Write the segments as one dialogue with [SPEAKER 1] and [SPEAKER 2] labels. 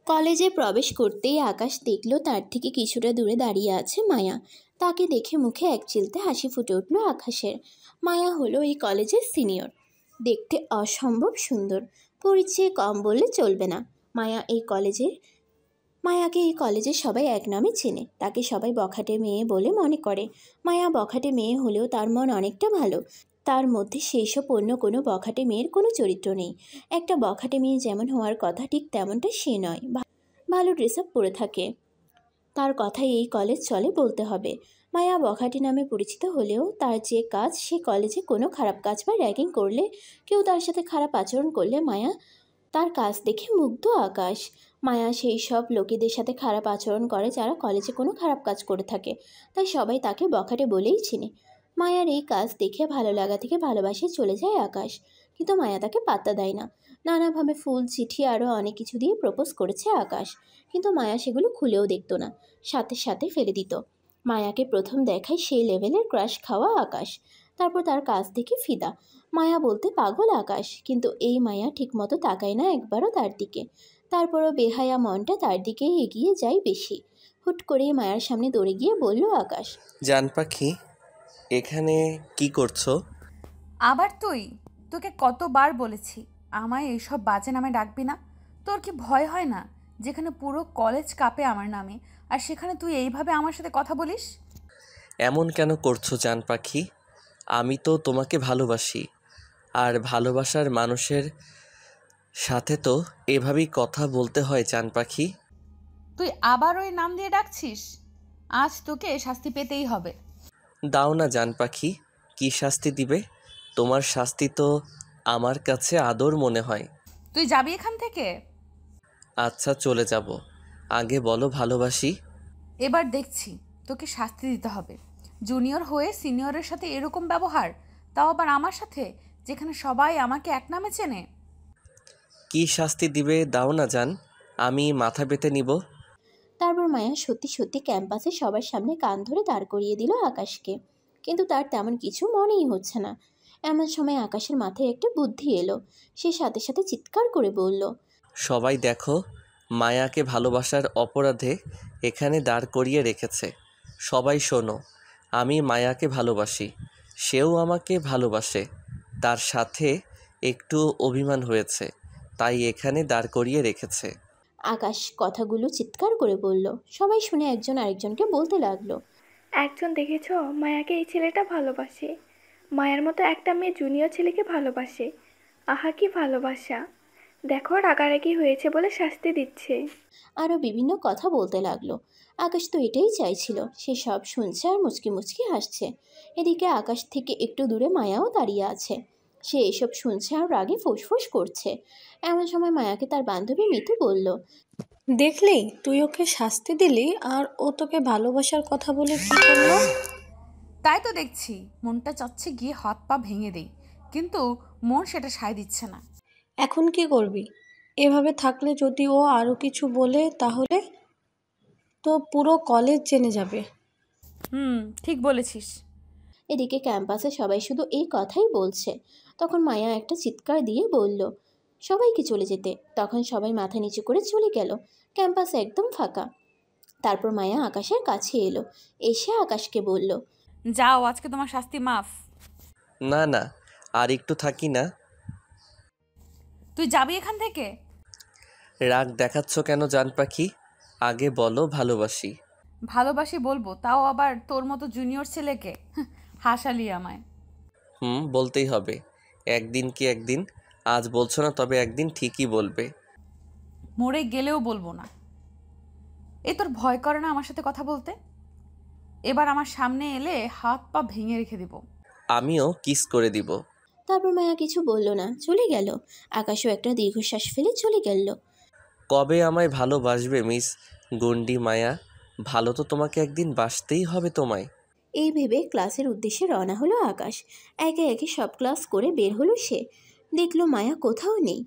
[SPEAKER 1] কলেজে প্রবেশ করতেই আকাশ দেখল তার থেকে কিছুটা দূরে দাঁড়িয়ে আছে মায়া। তাকে দেখে মুখে একচিলতে হাসি ফুটে উঠল আকাশের। মায়া হলো এই কলেজের সিনিয়র, দেখতে অসম্ভব সুন্দর, পরিচয় কম বললে চলবে না। মায়াকে এই কলেজে সবাই এক নামে চেনে, তাকে সবাই বখাটে মেয়ে বলে মনে করে। মায়া বখাটে মেয়ে হলেও তার মন অনেকটা ভালো। তার মধ্যে সেই সব অন্য কোনো বখাটে মেয়ের কোনো চরিত্র নেই। একটা বখাটে মেয়ে যেমন হওয়ার কথা ঠিক তেমনটা সে নয়। ভালো ড্রেস আপ পরে থাকে, তার কথাই এই কলেজ চলে বলতে হবে। মায়া বখাটে নামে পরিচিত হলেও তার যে কাজ, সে কলেজে কোনো খারাপ কাজ বা র্যাগিং করলে, কেউ তার সাথে খারাপ আচরণ করলে মায়া তার কাজ দেখে মুগ্ধ আকাশ। মায়া সেই সব লোকেদের সাথে খারাপ আচরণ করে যারা কলেজে কোনো খারাপ কাজ করে থাকে, তাই সবাই তাকে বখাটে বলেই চিনে। মায়ার এই কাজ দেখে ভালো লাগা থেকে ভালোবাসায় চলে যায় আকাশ, কিন্তু মায়া তাকে পাত্তা দেয় না। নানাভাবে ফুল, চিঠি আরও অনেক কিছু দিয়ে প্রপোজ করেছে আকাশ, কিন্তু মায়া সেগুলো খুলেও দেখতো না, সাথে সাথে ফেলে দিত। মায়াকে প্রথম দেখায় সেই লেভেলের ক্রাশ খাওয়া আকাশ, তারপর তার কাজ দেখে ফিদা। মায়া বলতে পাগল আকাশ, কিন্তু এই মায়া ঠিকমতো তাকায় না একবারও তার দিকে। তারপরও বেহায়া মনটা তার দিকেই এগিয়ে যায় বেশি। হুট করেই মায়ার সামনে দৌড়ে গিয়ে বলল আকাশ,
[SPEAKER 2] জান পাখি, এখানে কি করছো?
[SPEAKER 3] আবার তুই? তোকে কতবার বলেছি আমায় এইসব বাজে নামে ডাকবি না। তোর কি ভয় হয় না? যেখানে পুরো কলেজ কাঁপে আমার নামে, আর সেখানে তুই এইভাবে আমার সাথে কথা বলিস?
[SPEAKER 2] এমন কেন করছো জান পাখি? আমি তো তোমাকে ভালোবাসি, আর ভালোবাসার মানুষের সাথে তো এভাবেই কথা বলতে হয় জান পাখি।
[SPEAKER 3] তুই আবার ওই নাম দিয়ে ডাকছিস? আজ তোকে শাস্তি পেতেই হবে।
[SPEAKER 2] দাও না জান পাখি, কি শাস্তি দিবে? তোমার শাস্তি তো আমার কাছে আদর মনে হয়।
[SPEAKER 3] তুই যাবি এখান থেকে?
[SPEAKER 2] আচ্ছা, চলে যাব। আগে বলো ভালোবাসি।
[SPEAKER 3] এবার দেখছি তোকে শাস্তি দিতে হবে। জুনিয়র হয়ে সিনিয়রের সাথে এরকম ব্যবহার, তাও আবার আমার সাথে, যেখানে সবাই আমাকে এক নামে চেনে।
[SPEAKER 2] কি শাস্তি দিবে দাও না জান, আমি মাথা পেতে নিব।
[SPEAKER 1] তারপর মায়া সত্যি সত্যি ক্যাম্পাসে সবার সামনে কান ধরে দাঁড় করিয়ে দিল আকাশকে, কিন্তু তার তেমন কিছু মনেই হচ্ছে না। এমন সময় আকাশের মাথায় একটা বুদ্ধি এলো, সে সাথে সাথে চিৎকার করে বলল,
[SPEAKER 2] সবাই দেখো, মায়াকে ভালোবাসার অপরাধে এখানে দাঁড় করিয়ে রেখেছে। সবাই শোনো, আমি মায়াকে ভালোবাসি, সেও আমাকে ভালোবাসে। তার সাথে একটু অভিমান হয়েছে, তাই এখানে দাঁড় করিয়ে রেখেছে।
[SPEAKER 1] আকাশ কথাগুলো চিৎকার করে বলল। সবাই শুনে একজন আরেকজনকে বলতে লাগলো,
[SPEAKER 4] একজন দেখেছো, মায়াকে এই ছেলেটা ভালোবাসে। মায়ার মতো একটা মেয়ে জুনিয়র ছেলেকে ভালোবাসে। আহা কি ভালোবাসা! দেখো রাগারাগি হয়েছে বলে শাস্তি দিচ্ছে।
[SPEAKER 1] আরও বিভিন্ন কথা বলতে লাগলো। আকাশ তো এটাই চাইছিল, সে সব শুনছে আর মুচকি মুচকি হাসছে। এদিকে আকাশ থেকে একটু দূরে মায়াও দাঁড়িয়ে আছে, সে এসব শুনছে আর রাগে ফুঁসফুস করছে। এমন সময় মায়াকে তার বান্ধবী মিতু বলল,
[SPEAKER 5] দেখলি, তুই ওকে শাস্তি দিলি আর ও তোকে ভালোবাসার কথা বলে কি করলো?
[SPEAKER 3] তাই তো দেখছি, মনটা চাচ্ছে গিয়ে হাত পা ভেঙে দেই, কিন্তু মন সেটা সায় দিচ্ছে না।
[SPEAKER 5] এখন কি করবি? এভাবে থাকলে যদি ও আরো কিছু বলে তাহলে তো পুরো কলেজ জেনে যাবে।
[SPEAKER 3] ঠিক বলেছিস।
[SPEAKER 1] এদিকে ক্যাম্পাসে সবাই শুধু এই কথাই বলছে। তখন মায়া একটা চিৎকার দিয়ে বলল সবাইকে চলে যেতে। তখন সবাই মাথা নিচু করে চলে গেল, ক্যাম্পাস একদম ফাঁকা। তারপর মায়া আকাশের কাছে এলো, এসে আকাশকে বলল,
[SPEAKER 3] যাও, আজকে তোমার শাস্তি মাফ।
[SPEAKER 2] না না, আর একটু থাকি না।
[SPEAKER 3] তুই যাবি এখান থেকে?
[SPEAKER 2] রাগ দেখাচ্ছ কেন জান পাখি? আগে বলো ভালোবাসি।
[SPEAKER 3] ভালোবাসি বলবো, তাও আবার তোর মতো জুনিয়র ছেলেকে? হাসালি আমায়।
[SPEAKER 2] বলতেই হবে। একদিন কি একদিন, আজ বলছো না তবে একদিন ঠিকই বলবে।
[SPEAKER 3] মরে গেলেও বলবো না। এই তোর ভয় করে না আমার সাথে কথা বলতে? এবার আমার সামনে এলে হাত পা ভেঙে রেখে দিব।
[SPEAKER 2] আমিও কিস করে দিব।
[SPEAKER 1] তারপর মায়া কিছু বলল না, চলে গেল। আকাশও একটা দীর্ঘশ্বাস ফেলে চলে গেল।
[SPEAKER 2] কবে আমায় ভালোবাসবে মিস গন্ডি মায়া? ভালো তো তোমাকে একদিন বাসতেই হবে তোমায়।
[SPEAKER 1] এই ভেবে ক্লাসের উদ্দেশ্যে রওনা হলো আকাশ। একে একে সব ক্লাস করে বের হলো সে। দেখলো মায়া কোথাও নেই,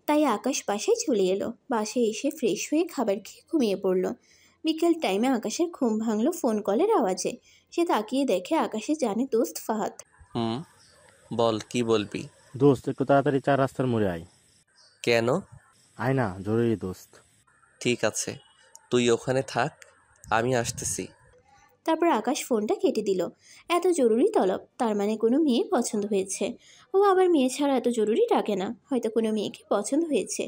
[SPEAKER 1] তাই আকাশ বাসায় চলে এলো। বাসায় এসে ফ্রেশ হয়ে খাবার খেয়ে ঘুমিয়ে পড়ল। বিকেল টাইমে আকাশের ঘুম ভাঙলো ফোন কলের আওয়াজে। সে তাকিয়ে দেখে আকাশে জানে দোস্ত ফাহাদ।
[SPEAKER 2] বল, কি বলবি?
[SPEAKER 6] দোস্ত একটু তাড়াতাড়ি 4 রাস্তার মোড়ে আয়।
[SPEAKER 2] কেন?
[SPEAKER 6] আয় না, জরুরি দোস্ত।
[SPEAKER 2] ঠিক আছে, তুই ওখানে থাক, আমি আসতেছি।
[SPEAKER 1] তারপর আকাশ ফোনটা কেটে দিল। এত জরুরি তলব, তার মানে কোনো মেয়ে পছন্দ হয়েছে। ও আবার মেয়ে ছাড়া এত জরুরি ডাকে না, হয়তো কোনো মেয়েকে পছন্দ হয়েছে।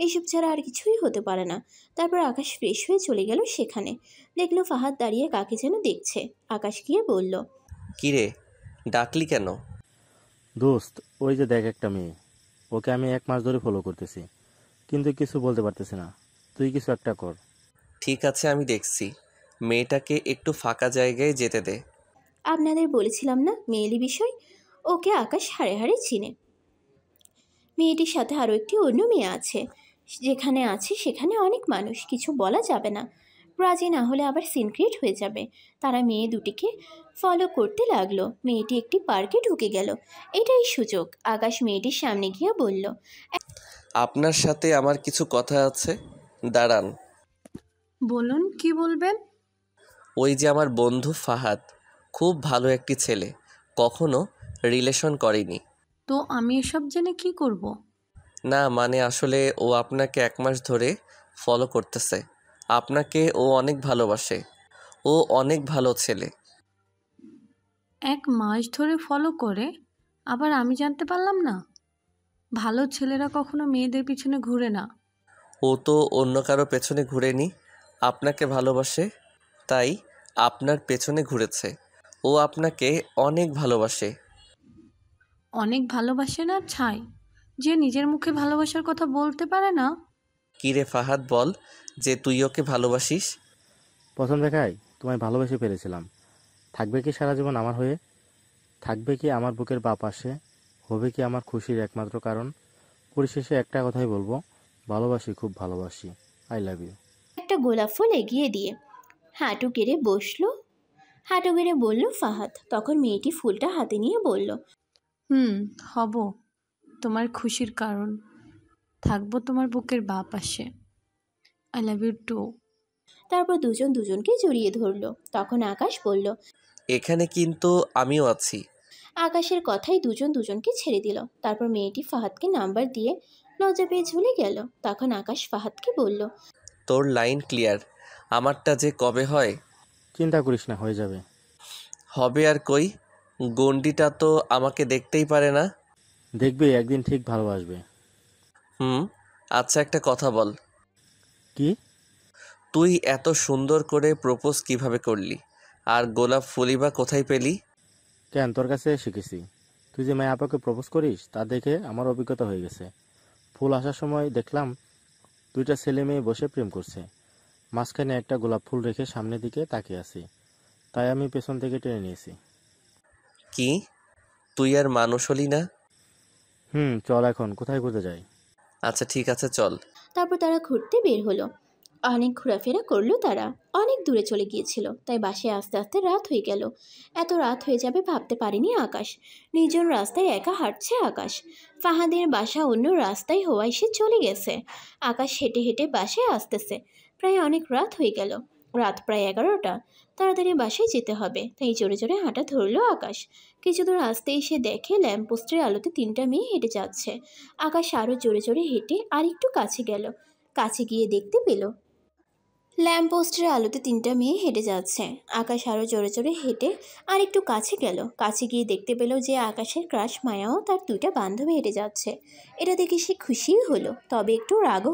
[SPEAKER 1] এইসব ছাড়া আর কিছুই হতে পারে না। তারপর আকাশ ফ্রেশ হয়ে চলে গেল সেখানে। দেখলো ফাহাদ দাঁড়িয়ে কাকে যেন দেখছে। আকাশ গিয়ে বলল,
[SPEAKER 2] কিরে, ডাকলি কেন?
[SPEAKER 6] দোস্ত, ওই যে দেখ একটা মেয়ে, ওকে আমি 1 মাস ধরে ফলো করতেছি, কিন্তু কিছু বলতে পারতেছি না। তুই কিছু একটা কর।
[SPEAKER 2] ঠিক আছে, আমি দেখছি। মেয়েটাকে একটু ফাঁকা জায়গায় যেতে দে।
[SPEAKER 1] আপনাদের বলেছিলাম না মেয়েলি বিষয়। ওকে আকাশ হাড়ে হাড়ে চিনে। মেয়েটির সাথে আরও একটি অন্য মেয়ে আছে। যেখানে আছে সেখানে অনেক মানুষ, কিছু বলা যাবে না। রাজি না হলে আবার সিনক্রেট হয়ে যাবে। তারা মেয়ে দুটিকে ফলো করতে লাগলো। মেয়েটি একটি পার্কে ঢুকে গেল। এটাই সুযোগ। আকাশ মেয়েটির সামনে গিয়ে বলল,
[SPEAKER 2] আপনার সাথে আমার কিছু কথা আছে, দাঁড়ান।
[SPEAKER 5] বলুন, কি বলবেন?
[SPEAKER 2] ওই যে আমার বন্ধু ফাহাদ, খুব ভালো একটি ছেলে, কখনো রিলেশন করেনি।
[SPEAKER 5] তো আমি এসব জেনে কি করব?
[SPEAKER 2] না মানে আসলে ও আপনাকে 1 মাস ধরে ফলো করতেছে। আপনাকে ও অনেক ভালোবাসে। ও অনেক ভালো ছেলে।
[SPEAKER 5] 1 মাস ধরে ফলো করে, আবার আমি জানতে পারলাম না? ভালো ছেলেরা কখনো মেয়েদের পিছনে ঘুরে না।
[SPEAKER 2] ও তো অন্য কারো পেছনে ঘুরেনি, আপনাকে ভালোবাসে, তাই আপনার পেছনে ঘুরেছে। ও আপনাকে অনেক ভালোবাসে।
[SPEAKER 5] অনেক ভালোবাসে না ছাই, যে নিজের মুখে ভালোবাসার কথা বলতে পারে না।
[SPEAKER 2] কিরে ফাহাদ, বল যে তুই ওকে ভালোবাসিস।
[SPEAKER 6] প্রথম দেখায় তোমায় ভালোবেসে ফেলেছিলাম। থাকবে কি সারা জীবন আমার হয়ে? থাকবে কি আমার বুকের বাঁ পাশে? হবে কি আমার খুশির একমাত্র কারণ? পরিশেষে একটা কথাই বলবো, ভালোবাসি, খুব ভালোবাসি। I love you.
[SPEAKER 1] একটা গোলাপ ফুল এগিয়ে দিয়ে হাঁটু গেড়ে বসলো। হাঁটু গেড়ে বলল ফাহাদ। তখন মেয়েটি ফুলটা হাতে নিয়ে বলল,
[SPEAKER 5] হব তোমার খুশির কারণ, থাকবো তোমার বুকের বাঁ পাশে। I love you too.
[SPEAKER 1] তারপর দুজন দুজনকে জড়িয়ে ধরলো। তখন আকাশ বলল,
[SPEAKER 2] এখানে কিন্তু আমিও আছি।
[SPEAKER 1] আকাশের কথাই দুজন দুজনকে ছেড়ে দিল। তারপর মেয়েটি ফাহাদকে নাম্বার দিয়ে লজ্জা পেয়ে ঝুলে গেল। তখন আকাশ ফাহাদকে বলল,
[SPEAKER 2] তোর লাইন ক্লিয়ার, আমারটা যে কবে হয়।
[SPEAKER 6] চিন্তা করিস না, হয়ে যাবে।
[SPEAKER 2] হবে আর কই, গন্ডিটা তো আমাকে দেখতেই পারে না।
[SPEAKER 6] দেখবি একদিন ঠিক ভালোবাসবে।
[SPEAKER 2] আচ্ছা, একটা কথা বল।
[SPEAKER 6] কি?
[SPEAKER 2] তুই এত সুন্দর করে প্রপোজ কিভাবে করলি, আর গোলাপ ফুলই বা কোথায় পেলি?
[SPEAKER 6] কেন, তোর কাছে শিখেছি। তুই যে মেয়ে আপাকে প্রপোজ করিস তা দেখে আমার অভিজ্ঞতা হয়ে গেছে। ফুল আসার সময় দেখলাম 2টা ছেলে মেয়ে বসে প্রেম করছে। মাঝখানে একটা গোলাপ ফুল রেখে সামনের দিকে তাকিয়ে আছি, তাই আমি পেছন থেকে টেনে নিয়েছি।
[SPEAKER 2] কি, তুই আর মানুষ হলি না?
[SPEAKER 6] চল এখন কোথায় ঘুরতে যাই?
[SPEAKER 2] আচ্ছা ঠিক আছে, চল।
[SPEAKER 1] তারপর তারা ঘুরতে বের হলো। অনেক ঘোরাফেরা করলো তারা। অনেক দূরে চলে গিয়েছিল, তাই বাসায় আস্তে আস্তে রাত হয়ে গেল। এত রাত হয়ে যাবে ভাবতে পারেনি আকাশ। নির্জন রাস্তায় একা হাঁটছে আকাশ। ফাহাদের বাসা অন্য রাস্তায় হওয়ায় সে চলে গেছে। আকাশ হেঁটে হেঁটে বাসায় আসতেছে। প্রায় অনেক রাত হয়ে গেল। রাত প্রায় 11টা। তাড়াতাড়ি বাসায় যেতে হবে, তাই জোরে জোরে হাঁটা ধরলো আকাশ। কিছু দূর আসতেই সে দেখে ল্যাম্পপোস্টের আলোতে 3টা মেয়ে হেঁটে যাচ্ছে। আকাশ আরও জোরে জোরে হেঁটে আর একটু কাছে গেল। কাছে গিয়ে দেখতে পেল ল্যাম্পপোস্টের আলোতে 3টা মেয়ে হেঁটে যাচ্ছে। আকাশ আরও জোরে জোরে হেঁটে আর একটু কাছে গেল। কাছে গিয়ে দেখতে পেল যে আকাশের ক্রাশ মায়াও তার 2টা বান্ধবী হেঁটে যাচ্ছে। এটা দেখে সে খুশিই হলো, তবে একটু রাগও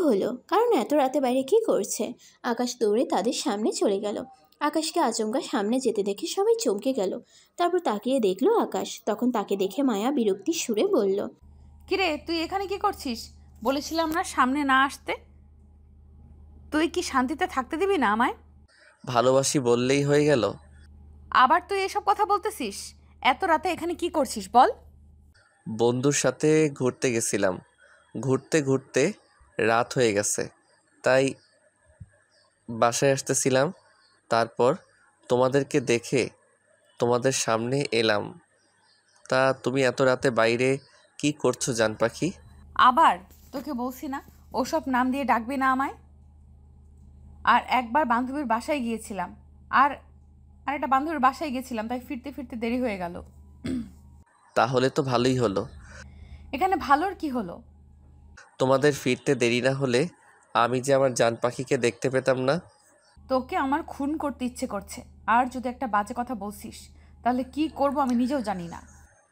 [SPEAKER 1] হলো, কারণ এত রাতে বাইরে কি করছে। আকাশ দৌড়ে তাদের সামনে চলে গেল। আকাশকে আচমকা সামনে যেতে দেখে সবাই চমকে গেল। তারপর তাকিয়ে দেখলো আকাশ। তখন তাকে দেখে মায়া বিরক্তির সুরে বলল,
[SPEAKER 3] কিরে, তুই এখানে কি করছিস? বলেছিলাম না সামনে না আসতে। তুই কি শান্তিতে থাকতে দিবি না আমায়?
[SPEAKER 2] ভালোবাসি বললেই হয়ে গেল?
[SPEAKER 3] আবার তুই এসব কথা বলতেছিস? এত রাতে এখানে কি করছিস বল?
[SPEAKER 2] বন্ধুর সাথে ঘুরতে গেছিলাম, ঘুরতে ঘুরতে রাত হয়ে গেছে, তাই বাসায় আসতেছিলাম। তারপর তোমাদেরকে দেখে তোমাদের সামনে এলাম। তা তুমি এত রাতে বাইরে কি করছো জান পাখি?
[SPEAKER 3] আবার তোকে বলছি না ওসব নাম দিয়ে ডাকবি না আমায়। আর একবার বান্ধবীর বাসায় গিয়েছিলাম, আর একটা বান্ধবীর বাসায় গেছিলাম, তাই ফিরতে ফিরতে দেরি হয়ে গেল।
[SPEAKER 2] তাহলে তো ভালোই হলো।
[SPEAKER 3] এখানে ভালোর কি হলো?
[SPEAKER 2] তোমাদের ফিরতে দেরি না হলে আমি যে আমার জান পাখিকে দেখতে পেতাম না।
[SPEAKER 3] তোকে আমার খুন করতে ইচ্ছে করছে, আর যদি একটা বাজে কথা বলছিস তাহলে কি করব আমি নিজেও জানি না।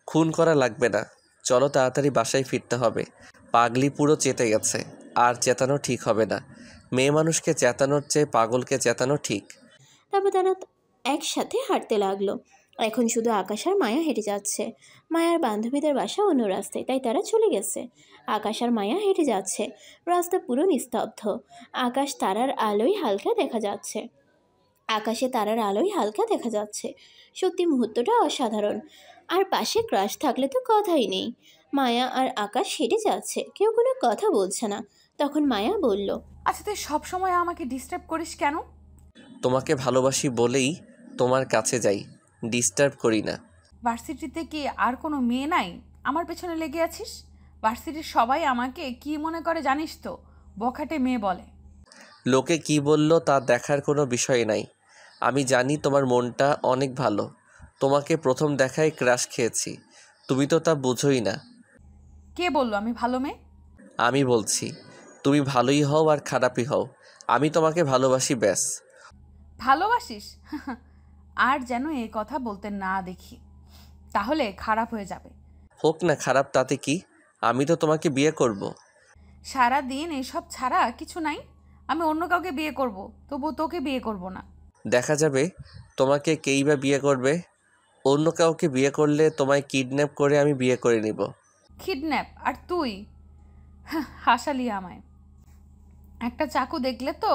[SPEAKER 2] খুন করা লাগবে না, চলো তাড়াতাড়ি বাসায় ফিরতে হবে। পাগলি পুরো চেতে গেছে, আর চেতানো ঠিক হবে না। মেয়ে মানুষকে চেতানোর চেয়ে পাগলকে চেতানো ঠিক।
[SPEAKER 1] তারপর তারা একসাথে হাঁটতে লাগলো। এখন শুধু আকাশ আর মায়া হেঁটে যাচ্ছে। মায়ার বান্ধবীদের বাসা অন্য রাস্তায়, তাই তারা চলে গেছে। আকাশ আর মায়া হেঁটে যাচ্ছে। রাস্তা পুরো নিস্তব্ধ। আকাশ তারার আলোয় হালকা দেখা যাচ্ছে। আকাশে তারার আলোয় হালকা দেখা যাচ্ছে। সত্যি মুহূর্তটা অসাধারণ। আর পাশে ক্রাশ থাকলে তো কথাই নেই। মায়া আর আকাশ হেঁটে যাচ্ছে, কেউ কোনো কথা বলছে না। তখন মায়া বলল,
[SPEAKER 3] আচ্ছা তুই সবসময় আমাকে ডিস্টার্ব করিস কেন?
[SPEAKER 2] তোমাকে ভালোবাসি বলেই তোমার কাছে যাই, ডিস্টার্ব করি না।
[SPEAKER 3] ভার্সিটিতে কি আর কোনো মেয়ে নাই? আমার পেছনে লেগে আছিস। ভার্সিটির সবাই আমাকে কি মনে করে জানিস তো? বখাটে মেয়ে বলে।
[SPEAKER 2] লোকে কি বলল তা দেখার কোনো বিষয় নাই। আমি জানি তোমার মনটা অনেক ভালো। তোমাকে প্রথম দেখায় ক্রাশ খেয়েছি, তুমি তো তা বুঝোই না।
[SPEAKER 3] কে বললো আমি ভালো মেয়ে?
[SPEAKER 2] আমি বলছি, তুমি ভালোই হও আর খারাপই হও, আমি তোমাকে ভালোবাসি ব্যাস।
[SPEAKER 3] ভালোবাসিস? আর যেন এই কথা বলতে না দেখি, তাহলে খারাপ হয়ে যাবে।
[SPEAKER 2] হোক না খারাপ, তাতে কি? আমি তো তোমাকে বিয়ে করব।
[SPEAKER 3] সারা দিন এসব ছাড়া কিছু নাই। আমি অন্য কাউকে বিয়ে করব, তবু তোকে বিয়ে করব না।
[SPEAKER 2] দেখা যাবে তোমাকে কেই বা বিয়ে করবে। অন্য কাউকে বিয়ে করলে তোমায় কিডন্যাপ করে আমি বিয়ে করে নিব।
[SPEAKER 3] কিডন্যাপ? আর তুই? হাসালি আমায়। একটা চাকু দেখলে তো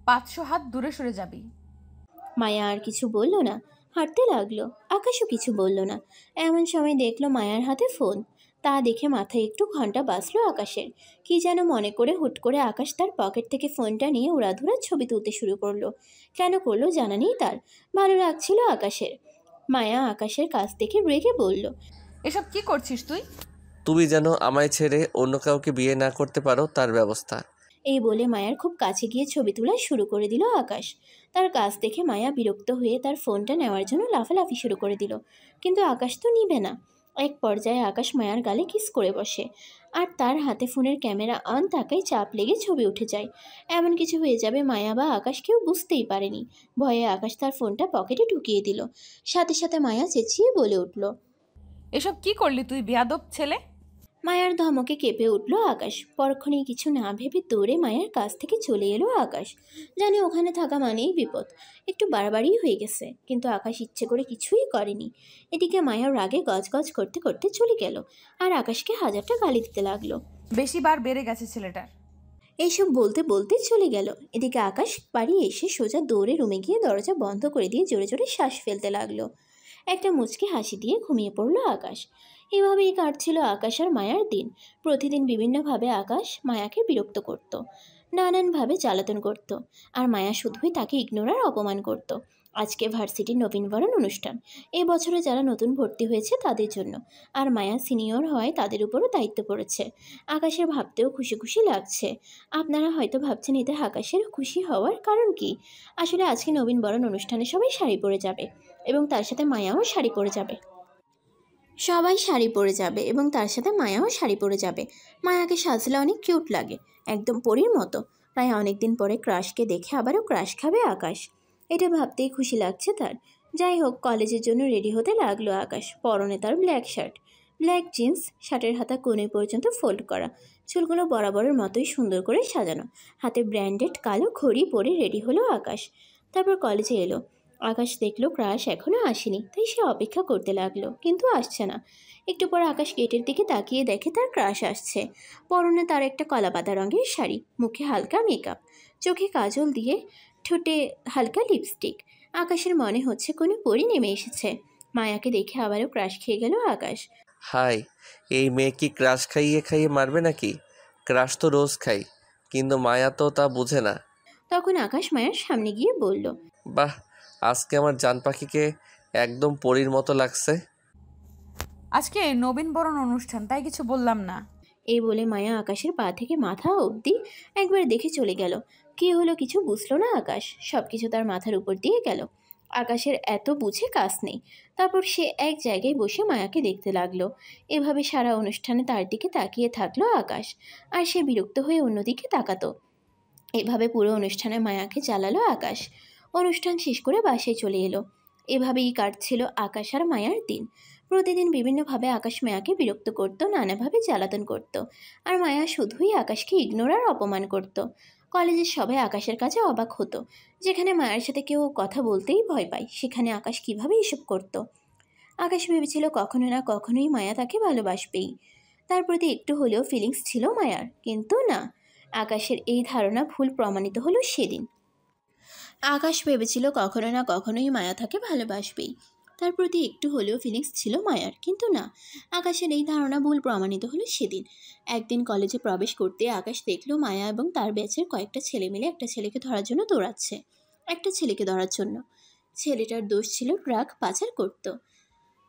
[SPEAKER 3] 500 হাত দূরে সরে যাবি।
[SPEAKER 1] মায়া আর কিছু বলল না, হাঁটতে লাগলো। আকাশও কিছু বলল না। এমন সময় দেখলো মায়ার হাতে ফোন। তা দেখে মাথায় একটু ঘন্টা বাজলো আকাশের। কি যেন মনে করে হুট করে আকাশ তার পকেট থেকে ফোনটা নিয়ে উড়াধুরা ছবি তুলতে শুরু করলো। কেন করলো জানা নেই তার, ভালো লাগছিল আকাশের। মায়া আকাশের কাছ থেকে রেগে বলল,
[SPEAKER 3] এসব কি করছিস তুই?
[SPEAKER 2] তুমি যেন আমায় ছেড়ে অন্য কাউকে বিয়ে না করতে পারো তার ব্যবস্থা।
[SPEAKER 1] এই বলে মায়ার খুব কাছে গিয়ে ছবি তোলা শুরু করে দিল আকাশ। তার কাছ দেখে মায়া বিরক্ত হয়ে তার ফোনটা নেওয়ার জন্য লাফালাফি শুরু করে দিল, কিন্তু আকাশ তো নিবে না। এক পর্যায়ে আকাশ মায়ার গালে কিস করে বসে, আর তার হাতে ফোনের ক্যামেরা অন থাকায় চাপ লেগে ছবি উঠে যায়। এমন কিছু হয়ে যাবে মায়া বা আকাশ কেউ বুঝতেই পারেনি। ভয়ে আকাশ তার ফোনটা পকেটে ঢুকিয়ে দিল। সাথে সাথে মায়া চেঁচিয়ে বলে উঠল,
[SPEAKER 3] এসব কি করলি তুই বেয়াদব ছেলে?
[SPEAKER 1] মায়ার ধমকে কেঁপে উঠল আকাশ। পরক্ষণেই কিছু না ভেবে দৌড়ে মায়ার কাছ থেকে চলে এলো আকাশ। জানে ওখানে থাকা মানেই বিপদ। একটু বাড়াবাড়ি হয়ে গেছে, কিন্তু আকাশ ইচ্ছে করে কিছুই করেনি। এদিকে মায়ার রাগে গজগজ করতে করতে চলে গেল, আর আকাশকে হাজারটা গালি দিতে লাগলো।
[SPEAKER 3] বেশি বার বেড়ে গেছে ছেলেটার।
[SPEAKER 1] এইসব বলতে বলতে চলে গেল। এদিকে আকাশ বাড়ি এসে সোজা দৌড়ে রুমে গিয়ে দরজা বন্ধ করে দিয়ে জোরে জোরে শ্বাস ফেলতে লাগলো। একটা মুচকি হাসি দিয়ে ঘুমিয়ে পড়ল আকাশ। এভাবেই কাটছিল আকাশ আর মায়ার দিন। প্রতিদিন বিভিন্নভাবে আকাশ মায়াকে বিরক্ত করত, নানানভাবে জ্বালাতন করত, আর মায়া শুধুই তাকে ইগনোর আর অপমান করত। আজকে ভার্সিটির নবীনবরণ অনুষ্ঠান। এই বছরে যারা নতুন ভর্তি হয়েছে তাদের জন্য, আর মায়া সিনিয়র হয় তাদের উপরও দায়িত্ব পড়েছে। আকাশের ভাবতেও খুশি খুশি লাগছে। আপনারা হয়তো ভাবছেন এতে আকাশের খুশি হওয়ার কারণ কি। আসলে আজকে নবীনবরণ অনুষ্ঠানে সবাই শাড়ি পরে যাবে, এবং তার সাথে মায়াও শাড়ি পরে যাবে। সবাই শাড়ি পরে যাবে এবং তার সাথে মায়াও শাড়ি পরে যাবে। মায়াকে সাজলে অনেক কিউট লাগে, একদম পরীর মতো। তাই অনেকদিন পরে ক্রাশকে দেখে আবারও ক্রাশ খাবে আকাশ। এটা ভাবতেই খুশি লাগছে তার। যাই হোক, কলেজের জন্য রেডি হতে লাগলো আকাশ। পরনে তার ব্ল্যাক শার্ট, ব্ল্যাক জিন্স, শার্টের হাতা কোণে পর্যন্ত ফোল্ড করা, চুলগুলো বরাবরের মতোই সুন্দর করে সাজানো, হাতে ব্র্যান্ডেড কালো ঘড়ি পরে রেডি হলো আকাশ। তারপর কলেজে এলো। আকাশ দেখলো ক্রাশ এখনও আসেনি, তাই সে অপেক্ষা করতে লাগলো, কিন্তু আসছে না। একটু পর আকাশ গেটের দিকে তাকিয়ে দেখে তার ক্রাশ আসছে। পরনে তার একটা কলাপাতা রঙের শাড়ি, মুখে হালকা মেকআপ, চোখে কাজল দিয়ে, ঠোঁটে হালকা লিপস্টিক। আকাশের মনে হচ্ছে কোনো পরী নেমে এসেছে। মায়াকে দেখে আবারও ক্রাশ খেয়ে গেল আকাশ।
[SPEAKER 2] হাই, এই মেয়ে কি ক্রাশ খাইয়ে খাইয়ে মারবে নাকি? ক্রাশ তো রোজ খাই, কিন্তু মায়া তো তা বুঝে না।
[SPEAKER 1] তখন আকাশ মায়ার সামনে গিয়ে বলল,
[SPEAKER 2] বাহ, আজকে আমার জান পাখিকে একদম পরীর মতো লাগছে।
[SPEAKER 3] আজকে নবীনবরণ অনুষ্ঠান, তাই কিছু বললাম না।
[SPEAKER 1] এই বলে মায়া আকাশের পা থেকে মাথা অবধি একবার দেখে চলে গেল। কি হলো কিছু বুঝলো না আকাশ। সব কিছু তার মাথার উপর দিয়ে গেল। আকাশের এত বুঝে কাজ নেই। তারপর সে এক জায়গায় বসে মায়াকে দেখতে লাগলো। এভাবে সারা অনুষ্ঠানে তার দিকে তাকিয়ে থাকলো আকাশ, আর সে বিরক্ত হয়ে অন্যদিকে তাকাতো। এভাবে পুরো অনুষ্ঠানে মায়াকে জ্বালালো আকাশ। অনুষ্ঠান শেষ করে বাসায় চলে এলো। এভাবেই কাটছিল আকাশ আর মায়ার দিন। প্রতিদিন বিভিন্নভাবে আকাশ মায়াকে বিরক্ত করত, নানাভাবে জ্বালাতন করত, আর মায়া শুধুই আকাশকে ইগনোর আর অপমান করত। কলেজের সবাই আকাশের কাছে অবাক হতো। যেখানে মায়ের সাথে কেউ কথা বলতেই ভয় পায়, সেখানে আকাশ কিভাবে এসব করত। আকাশ ভেবেছিল কখনো না কখনোই মায়া তাকে ভালোবাসবেই, তার প্রতি একটু হলেও ফিলিংস ছিল মায়ার। কিন্তু না, আকাশের এই ধারণা ভুল প্রমাণিত হলো সেদিন। আকাশ ভেবেছিল কখনো না কখনোই মায়া তাকে ভালোবাসবেই, তার প্রতি একটু হলেও ফিলিংস ছিল মায়ার। কিন্তু না, আকাশের এই ধারণা ভুল প্রমাণিত হলো সেদিন। একদিন কলেজে প্রবেশ করতে আকাশ দেখলো মায়া এবং তার ব্যাচের কয়েকটা ছেলে মিলে একটা ছেলেকে ধরার জন্য দৌড়াচ্ছে। একটা ছেলেকে ধরার জন্য। ছেলেটার দোষ ছিল ড্রাগ পাচার করত।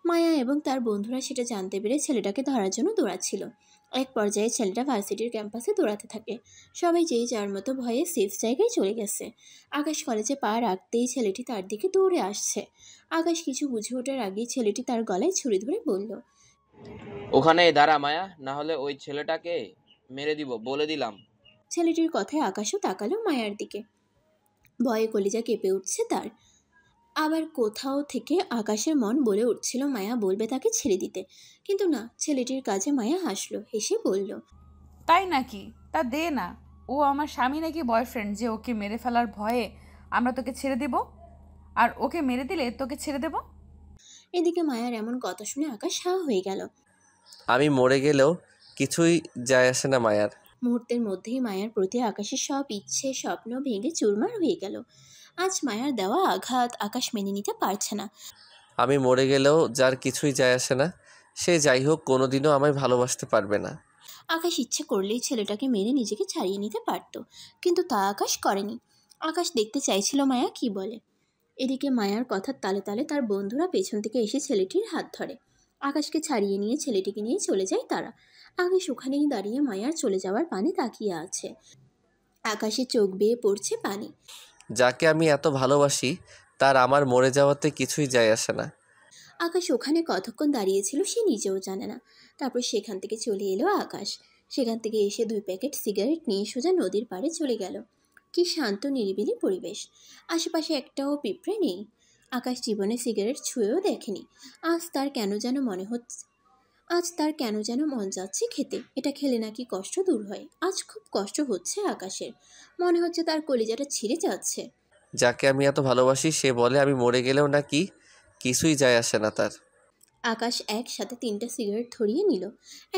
[SPEAKER 1] মায়া এবং তার বন্ধুরা সেটা জানতে পেরে ছেলেটাকে ধরার জন্য দৌড়াচ্ছিল। এক পর্যায়ে ছেলেটা ভার্সিটির ক্যাম্পাসে দৌড়াতে থাকে। সবাই যেই যার মতো ভয়ে সেফ জায়গায় চলে গেছে। আকাশ কলেজে পা রাখতেই ছেলেটি তার দিকে দৌড়ে আসছে। আকাশ কিছু বুঝে ওঠার আগেই ছেলেটি তার গলায় ছুরি ধরে বলল,
[SPEAKER 7] ওখানেই দাঁড়া মায়া, না হলে ওই ছেলেটাকে মেরে দিব, বলে দিলাম।
[SPEAKER 1] ছেলেটির কথায় আকাশও তাকালো মায়ার দিকে। ভয়ে কলিজা কেঁপে উঠছে তার। আবার কোথাও থেকে আকাশের মন বলে উঠছিল মায়া বলবে তাকে ছেড়ে দিতে। কিন্তু না, ছেলেটির কাজে মায়া হাসলো, হেসে বলল,
[SPEAKER 3] তাই নাকি? তা দে না। ও আমার স্বামী নাকি বয়ফ্রেন্ড যে ওকে মেরে ফেলার ভয়ে আমরা তোকে ছেড়ে দেব, আর ওকে মেরে দিলে তোকে ছেড়ে দেব?
[SPEAKER 1] এদিকে মায়ার এমন কথা শুনে আকাশ হা হয়ে গেল।
[SPEAKER 2] আমি মরে গেলেও কিছুই যায় আসে না মায়ার।
[SPEAKER 1] মুহূর্তের মধ্যেই মায়ার প্রতি আকাশের সব ইচ্ছে স্বপ্ন ভেঙে চুরমার হয়ে গেল। আজ মায়ার দেওয়া আঘাত আকাশ মেনে নিতে পারছে না।
[SPEAKER 2] আমি মরে গেলেও যার কিছুই যায় আসে না, সে যাই হোক কোনোদিনও আমায় ভালোবাসতে পারবে না।
[SPEAKER 1] আকাশ ইচ্ছে করলেই ছেলেটাকে মেরে নিজেকে ছাড়িয়ে নিতে পারত, কিন্তু তা আকাশ করেনি। আকাশ দেখতে চাইছিল মায়া কি বলে। এদিকে মায়ার কথার তালে তালে তার বন্ধুরা পেছন থেকে এসে ছেলেটির হাত ধরে। আকাশকে ছাড়িয়ে নিয়ে ছেলেটিকে নিয়ে চলে যায় তারা। আকাশ ওখানেই দাঁড়িয়ে মায়ার চলে যাওয়ার পানে তাকিয়ে আছে। আকাশে চোখ বেয়ে পড়ছে পানি।
[SPEAKER 2] যাকে আমি এত ভালোবাসি তার আমার মরে যাওয়াতে কিছুই যায় আসে না।
[SPEAKER 1] আকাশ ওখানে কতক্ষণ দাঁড়িয়েছিল সে নিজেও জানে না। তারপর সেখান থেকে চলে এলো আকাশ। সেখান থেকে এসে 2 প্যাকেট সিগারেট নিয়ে সোজা নদীর পাড়ে চলে গেল। কি শান্ত নিরিবিলি পরিবেশ। আশেপাশে একটাও পিঁপড়ে নেই। আকাশ জীবনে সিগারেট ছুঁয়েও দেখেনি। আজ তার কেন যেন মন যাচ্ছে খেতে। এটা খেলে নাকি কষ্ট দূর হয়। আজ খুব কষ্ট হচ্ছে আকাশের। মনে হচ্ছে তার কলিজাটা ছিঁড়ে যাচ্ছে।
[SPEAKER 2] যাকে আমি এত ভালোবাসি সে বলে আমি মরে গেলেও নাকি কিছুই যায় আসে না তার।
[SPEAKER 1] আকাশ একসাথে 3টা সিগারেট ধরিয়ে নিল।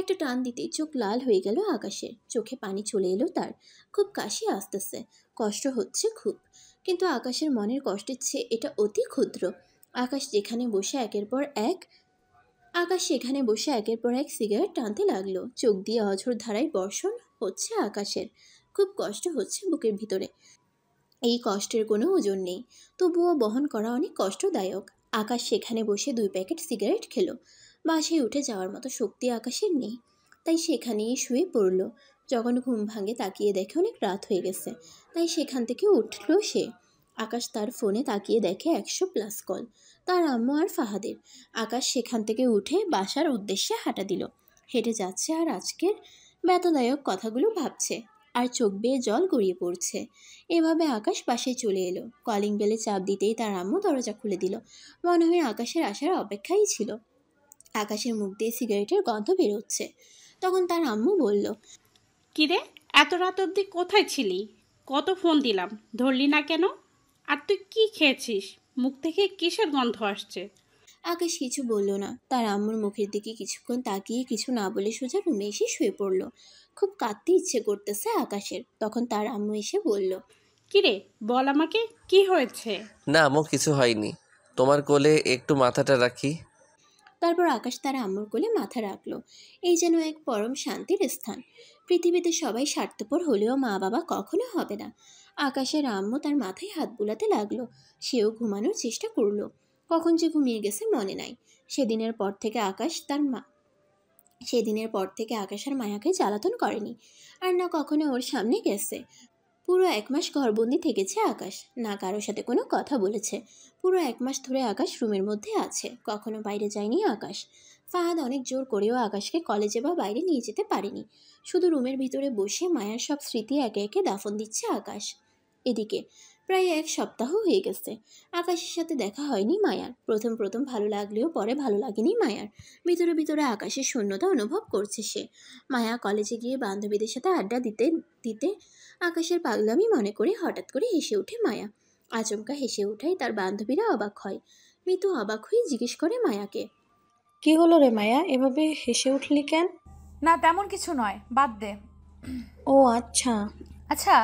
[SPEAKER 1] একটা টান দিতেই চোখ লাল হয়ে গেল আকাশের। চোখে পানি চলে এলো তার। খুব কাশি আসতেছে। কষ্ট হচ্ছে খুব। কিন্তু আকাশের মনের কষ্টের চেয়ে এটা অতি ক্ষুদ্র। আকাশ সেখানে বসে একের পর এক সিগারেট টানতে লাগলো। চোখ দিয়ে অঝোর ধারায় বর্ষণ হচ্ছে আকাশের। খুব কষ্ট হচ্ছে বুকের ভিতরে। এই কষ্টের কোনো ওজন নেই, তবুও বহন করা অনেক কষ্টদায়ক। আকাশ সেখানে বসে 2 প্যাকেট সিগারেট খেলো। বাসায় উঠে যাওয়ার মতো শক্তি আকাশের নেই, তাই সেখানেই শুয়ে পড়ল। যখন ঘুম ভাঙে তাকিয়ে দেখে অনেক রাত হয়ে গেছে, তাই সেখান থেকে উঠল সে। আকাশ তার ফোনে তাকিয়ে দেখে 100+ কল, তার আম্মু আর ফাহাদের। আকাশ সেখান থেকে উঠে বাসার উদ্দেশ্যে হাঁটা দিল। হেঁটে যাচ্ছে আর আজকের ব্যথাদায়ক কথাগুলো ভাবছে, আর চোখ বেয়ে জল গড়িয়ে পড়ছে। এভাবে আকাশ বাসায় চলে এলো। কলিং বেলে চাপ দিতেই তার আম্মু দরজা খুলে দিল। মনে হয় আকাশের আসার অপেক্ষাই ছিল। আকাশের মুখ দিয়ে সিগারেটের গন্ধ বেরোচ্ছে। তখন তার আম্মু বলল,
[SPEAKER 8] কিরে, এত রাত অবধি কোথায় ছিলি? কত ফোন দিলাম, ধরলি না কেন? আর তুই কি খেয়েছিস? মুখ থেকে কিসের গন্ধ আসছে?
[SPEAKER 1] আকাশ কিছু বলল না। তার আম্মুর মুখের দিকে কিছুক্ষণ তাকিয়ে কিছু না বলে সোজা রুমে এসে শুয়ে পড়ল। খুব কাঁদতে ইচ্ছে করতেছে আকাশের। তখন তার আম্মু এসে বলল,
[SPEAKER 8] কিরে, বল আমাকে, কি হয়েছে?
[SPEAKER 2] না আম্মু, কিছু হয়নি। তোমার কোলে একটু মাথাটা রাখি।
[SPEAKER 1] তারপর আকাশ তার আম্মুর কোলে মাথা রাখলো। এই যেন এক পরম শান্তির স্থান। পৃথিবীতে সবাই স্বার্থপর হলেও মা বাবা কখনো হবে না। আকাশের আম্মু তার মাথায় হাত বুলাতে লাগলো। সেও ঘুমানোর চেষ্টা করলো। কখন যে ঘুমিয়ে গেছে মনে নাই। সেদিনের পর থেকে আকাশ আর মায়াকে জ্বালাতন করেনি, আর না কখনো ওর সামনে গেছে। পুরো 1 মাস ঘরবন্দি থেকেছে আকাশ, না কারোর সাথে কোনো কথা বলেছে। পুরো 1 মাস ধরে আকাশ রুমের মধ্যে আছে, কখনো বাইরে যায়নি আকাশ। ফাহাদ অনেক জোর করেও আকাশকে কলেজে বা বাইরে নিয়ে যেতে পারেনি। শুধু রুমের ভিতরে বসে মায়ার সব স্মৃতি একে একে দাফন দিচ্ছে আকাশ। এদিকে প্রায় 1 সপ্তাহ হয়ে গেছে আকাশের সাথে দেখা হয়নি মায়ার। প্রথম প্রথম ভালো লাগলেও পরে ভালো লাগেনি মায়ার। ভিতরে ভিতরে আকাশের শূন্যতা অনুভব করছে সে। মায়া কলেজে গিয়ে বান্ধবীদের সাথে আড্ডা দিতে দিতে আকাশের পাগলামি মনে করে হঠাৎ করে হেসে ওঠে মায়া। আচমকা হেসে ওঠায় তার বান্ধবীরা অবাক হয়। মিতু অবাক হয়ে জিজ্ঞেস করে মায়াকে,
[SPEAKER 5] কি হলো রে মায়া, এভাবে হেসে উঠলি কেন?
[SPEAKER 3] না তেমন কিছু নয়, বাদ দে।
[SPEAKER 5] ও আচ্ছা।
[SPEAKER 3] আচ্ছা,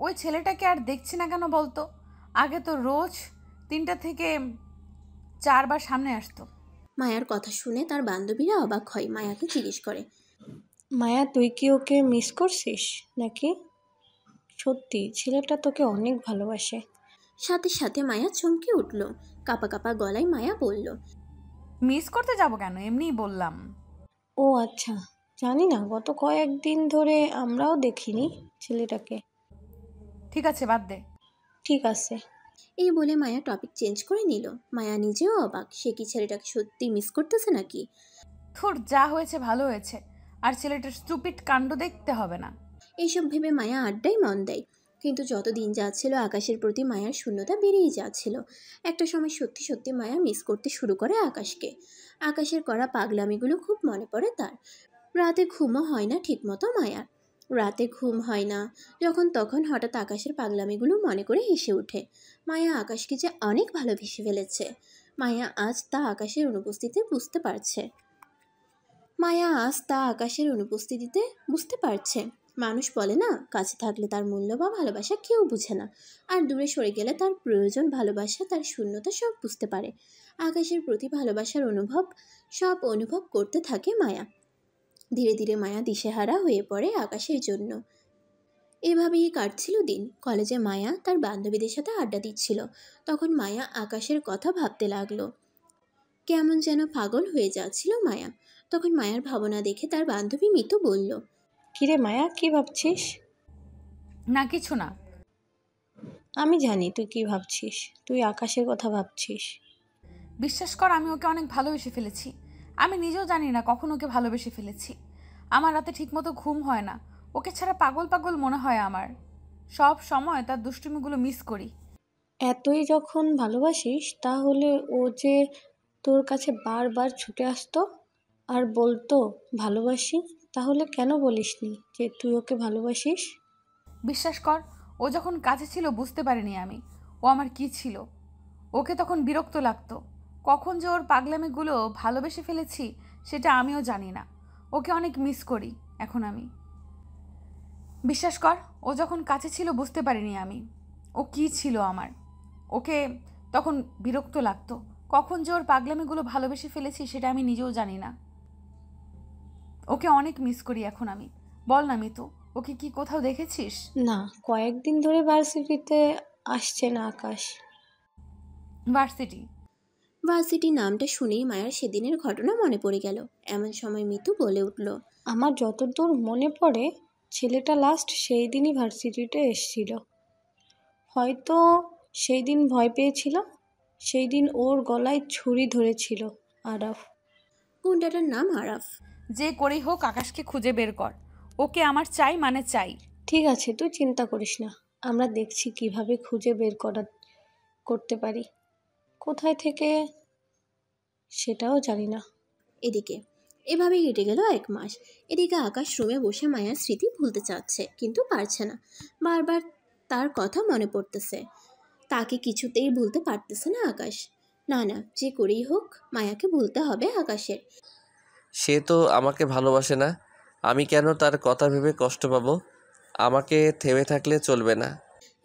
[SPEAKER 3] ওই ছেলেটাকে আর দেখছি না কেন বলতো? আগে তো রোজ 3টা থেকে 4বার সামনে আসতো।
[SPEAKER 1] মায়ার কথা শুনে তার বান্ধবীরা অবাক হয়, মায়াকে জিজ্ঞেস করে,
[SPEAKER 5] মায়া তুই কি ওকে মিস করছিস নাকি? সত্যি ছেলেটা তোকে অনেক ভালোবাসে।
[SPEAKER 1] সাথে সাথে মায়া চমকে উঠল। কাপা কাপা গলায় মায়া বলল,
[SPEAKER 3] মিস করতে যাব কেন, এমনিই বললাম।
[SPEAKER 5] ও আচ্ছা, জানি না, গত কয়েকদিন ধরে আমরাও দেখিনি ছেলেটাকে।
[SPEAKER 3] ঠিক আছে, বাদ দে।
[SPEAKER 5] ঠিক আছে।
[SPEAKER 1] এই বলে মায়া টপিক চেঞ্জ করে নিল। মায়া নিজেও অবাক, সে কি ছেলেটাকে সত্যি মিস করতেছে নাকি?
[SPEAKER 3] থুর, যা হয়েছে ভালো হয়েছে, আর ছেলেটার স্টুপিড কাণ্ড দেখতে হবে না।
[SPEAKER 1] এইসব ভেবে মায়া আড্ডায় মন দেয়। কিন্তু যত দিন যাচ্ছিল আকাশের প্রতি মায়ার শূন্যতা বেড়েই যাচ্ছিল। একটা সময় সত্যি সত্যি মায়া মিস করতে শুরু করে আকাশকে। আকাশের করা পাগলামিগুলো খুব মনে পড়ে তার। রাতে ঘুমও হয় না ঠিকমতো মায়ার। রাতে ঘুম হয় না, যখন তখন হঠাৎ আকাশের পাগলামিগুলো মনে করে হেসে ওঠে। মায়া আকাশকে যে অনেক ভালোবেসে ফেলেছে, মায়া আজ তা আকাশের অনুপস্থিতিতে বুঝতে পারছে। মানুষ বলে না, কাছে থাকলে তার মূল্য বা ভালোবাসা কেউ বুঝে না, আর দূরে সরে গেলে তার প্রয়োজন, ভালোবাসা, তার শূন্যতা সব বুঝতে পারে। আকাশের প্রতি ভালোবাসার সব অনুভব করতে থাকে মায়া। ধীরে ধীরে মায়া দিশেহারা হয়ে পড়ে আকাশের জন্য। এভাবেই কাটছিল দিন। কলেজে মায়া তার বান্ধবীদের সাথে আড্ডা দিচ্ছিল। তখন মায়া আকাশের কথা ভাবতে লাগলো। কেমন যেন পাগল হয়ে যাচ্ছিল মায়া। তখন মায়ার ভাবনা দেখে তার বান্ধবী মিতু বলল,
[SPEAKER 5] কিরে মায়া, কি ভাবছিস?
[SPEAKER 3] না কিছু না।
[SPEAKER 5] আমি জানি তুই কি ভাবছিস, তুই আকাশের কথা ভাবছিস।
[SPEAKER 3] বিশ্বাস কর, আমি ওকে অনেক ভালোবেসে ফেলেছি। আমি নিজেও জানি না কখন ওকে ভালোবেসে ফেলেছি। আমার রাতে ঠিকমতো ঘুম হয় না, ওকে ছাড়া পাগল পাগল মনে হয় আমার। সব সময় তার দুষ্টুমিগুলো মিস করি।
[SPEAKER 5] এতই যখন ভালোবাসিস তাহলে ও যে তোর কাছে বারবার ছুটে আসতো আর বলতো ভালোবাসি, তাহলে কেন বলিসনি যে তুই ওকে ভালোবাসিস?
[SPEAKER 3] বিশ্বাস কর, ও যখন কাছে ছিল বুঝতে পারিনি আমি ও আমার কি ছিল। ওকে তখন বিরক্ত লাগতো। কখন যে ওর পাগলামিগুলো ভালোবেসে ফেলেছি সেটা আমিও জানি না। ওকে অনেক মিস করি এখন আমি। বিশ্বাস কর, ও যখন কাছে ছিল বুঝতে পারিনি আমি ও কি ছিল আমার। ওকে তখন বিরক্ত লাগতো। কখন যে ওর পাগলামিগুলো ভালোবেসে ফেলেছি সেটা আমি নিজেও জানি না। ওকে অনেক মিস করি এখন আমি। বল না মিতু, ওকে কি কোথাও দেখেছিস?
[SPEAKER 5] না, কয়েকদিন ধরে ভার্সিটিতে আসছে না আকাশ।
[SPEAKER 1] ভার্সিটি নামটা শুনেই মায়ার সেদিনের ঘটনা মনে পড়ে গেল। এমন সময় মিতু বলে উঠল,
[SPEAKER 5] আমার যতদূর মনে পড়ে ছেলেটা লাস্ট সেই দিনই ভার্সিটিতে এসেছিল। হয়তো সেই দিন ভয় পেয়েছিল। সেই দিন ওর গলায় ছুরি ধরেছিল আরাফ।
[SPEAKER 1] গুন্ডাটার নাম আরাফ।
[SPEAKER 3] যে করেই হোক আকাশকে খুঁজে বের কর। ওকে আমার চাই, মানে চাই।
[SPEAKER 5] ঠিক আছে, তুই চিন্তা করিস না, আমরা দেখছি কিভাবে খুঁজে বের করতে পারি। কোথায় থেকে সেটাও জানি না।
[SPEAKER 1] এদিকে এভাবে কেটে গেল 1 মাস। এদিকে আকাশ রুমে বসে মায়ার স্মৃতি ভুলতে চাচ্ছে, কিন্তু পারছে না। বারবার তার কথা মনে পড়তেছে। তাকে কিছুতেই ভুলতে পারতেছে না আকাশ। না, যে করেই হোক মায়াকে ভুলতে হবে আকাশের।
[SPEAKER 2] সে তো আমাকে ভালোবাসে না, আমি কেন তার কথা ভেবে কষ্ট পাবো? আমাকে থেমে থাকলে চলবে না।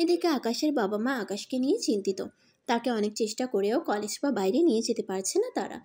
[SPEAKER 1] এদিকে আকাশের বাবা মা আকাশকে নিয়ে চিন্তিত। তাকে অনেক চেষ্টা করেও কলেজ বা বাইরে নিয়ে যেতে পারছে না তারা।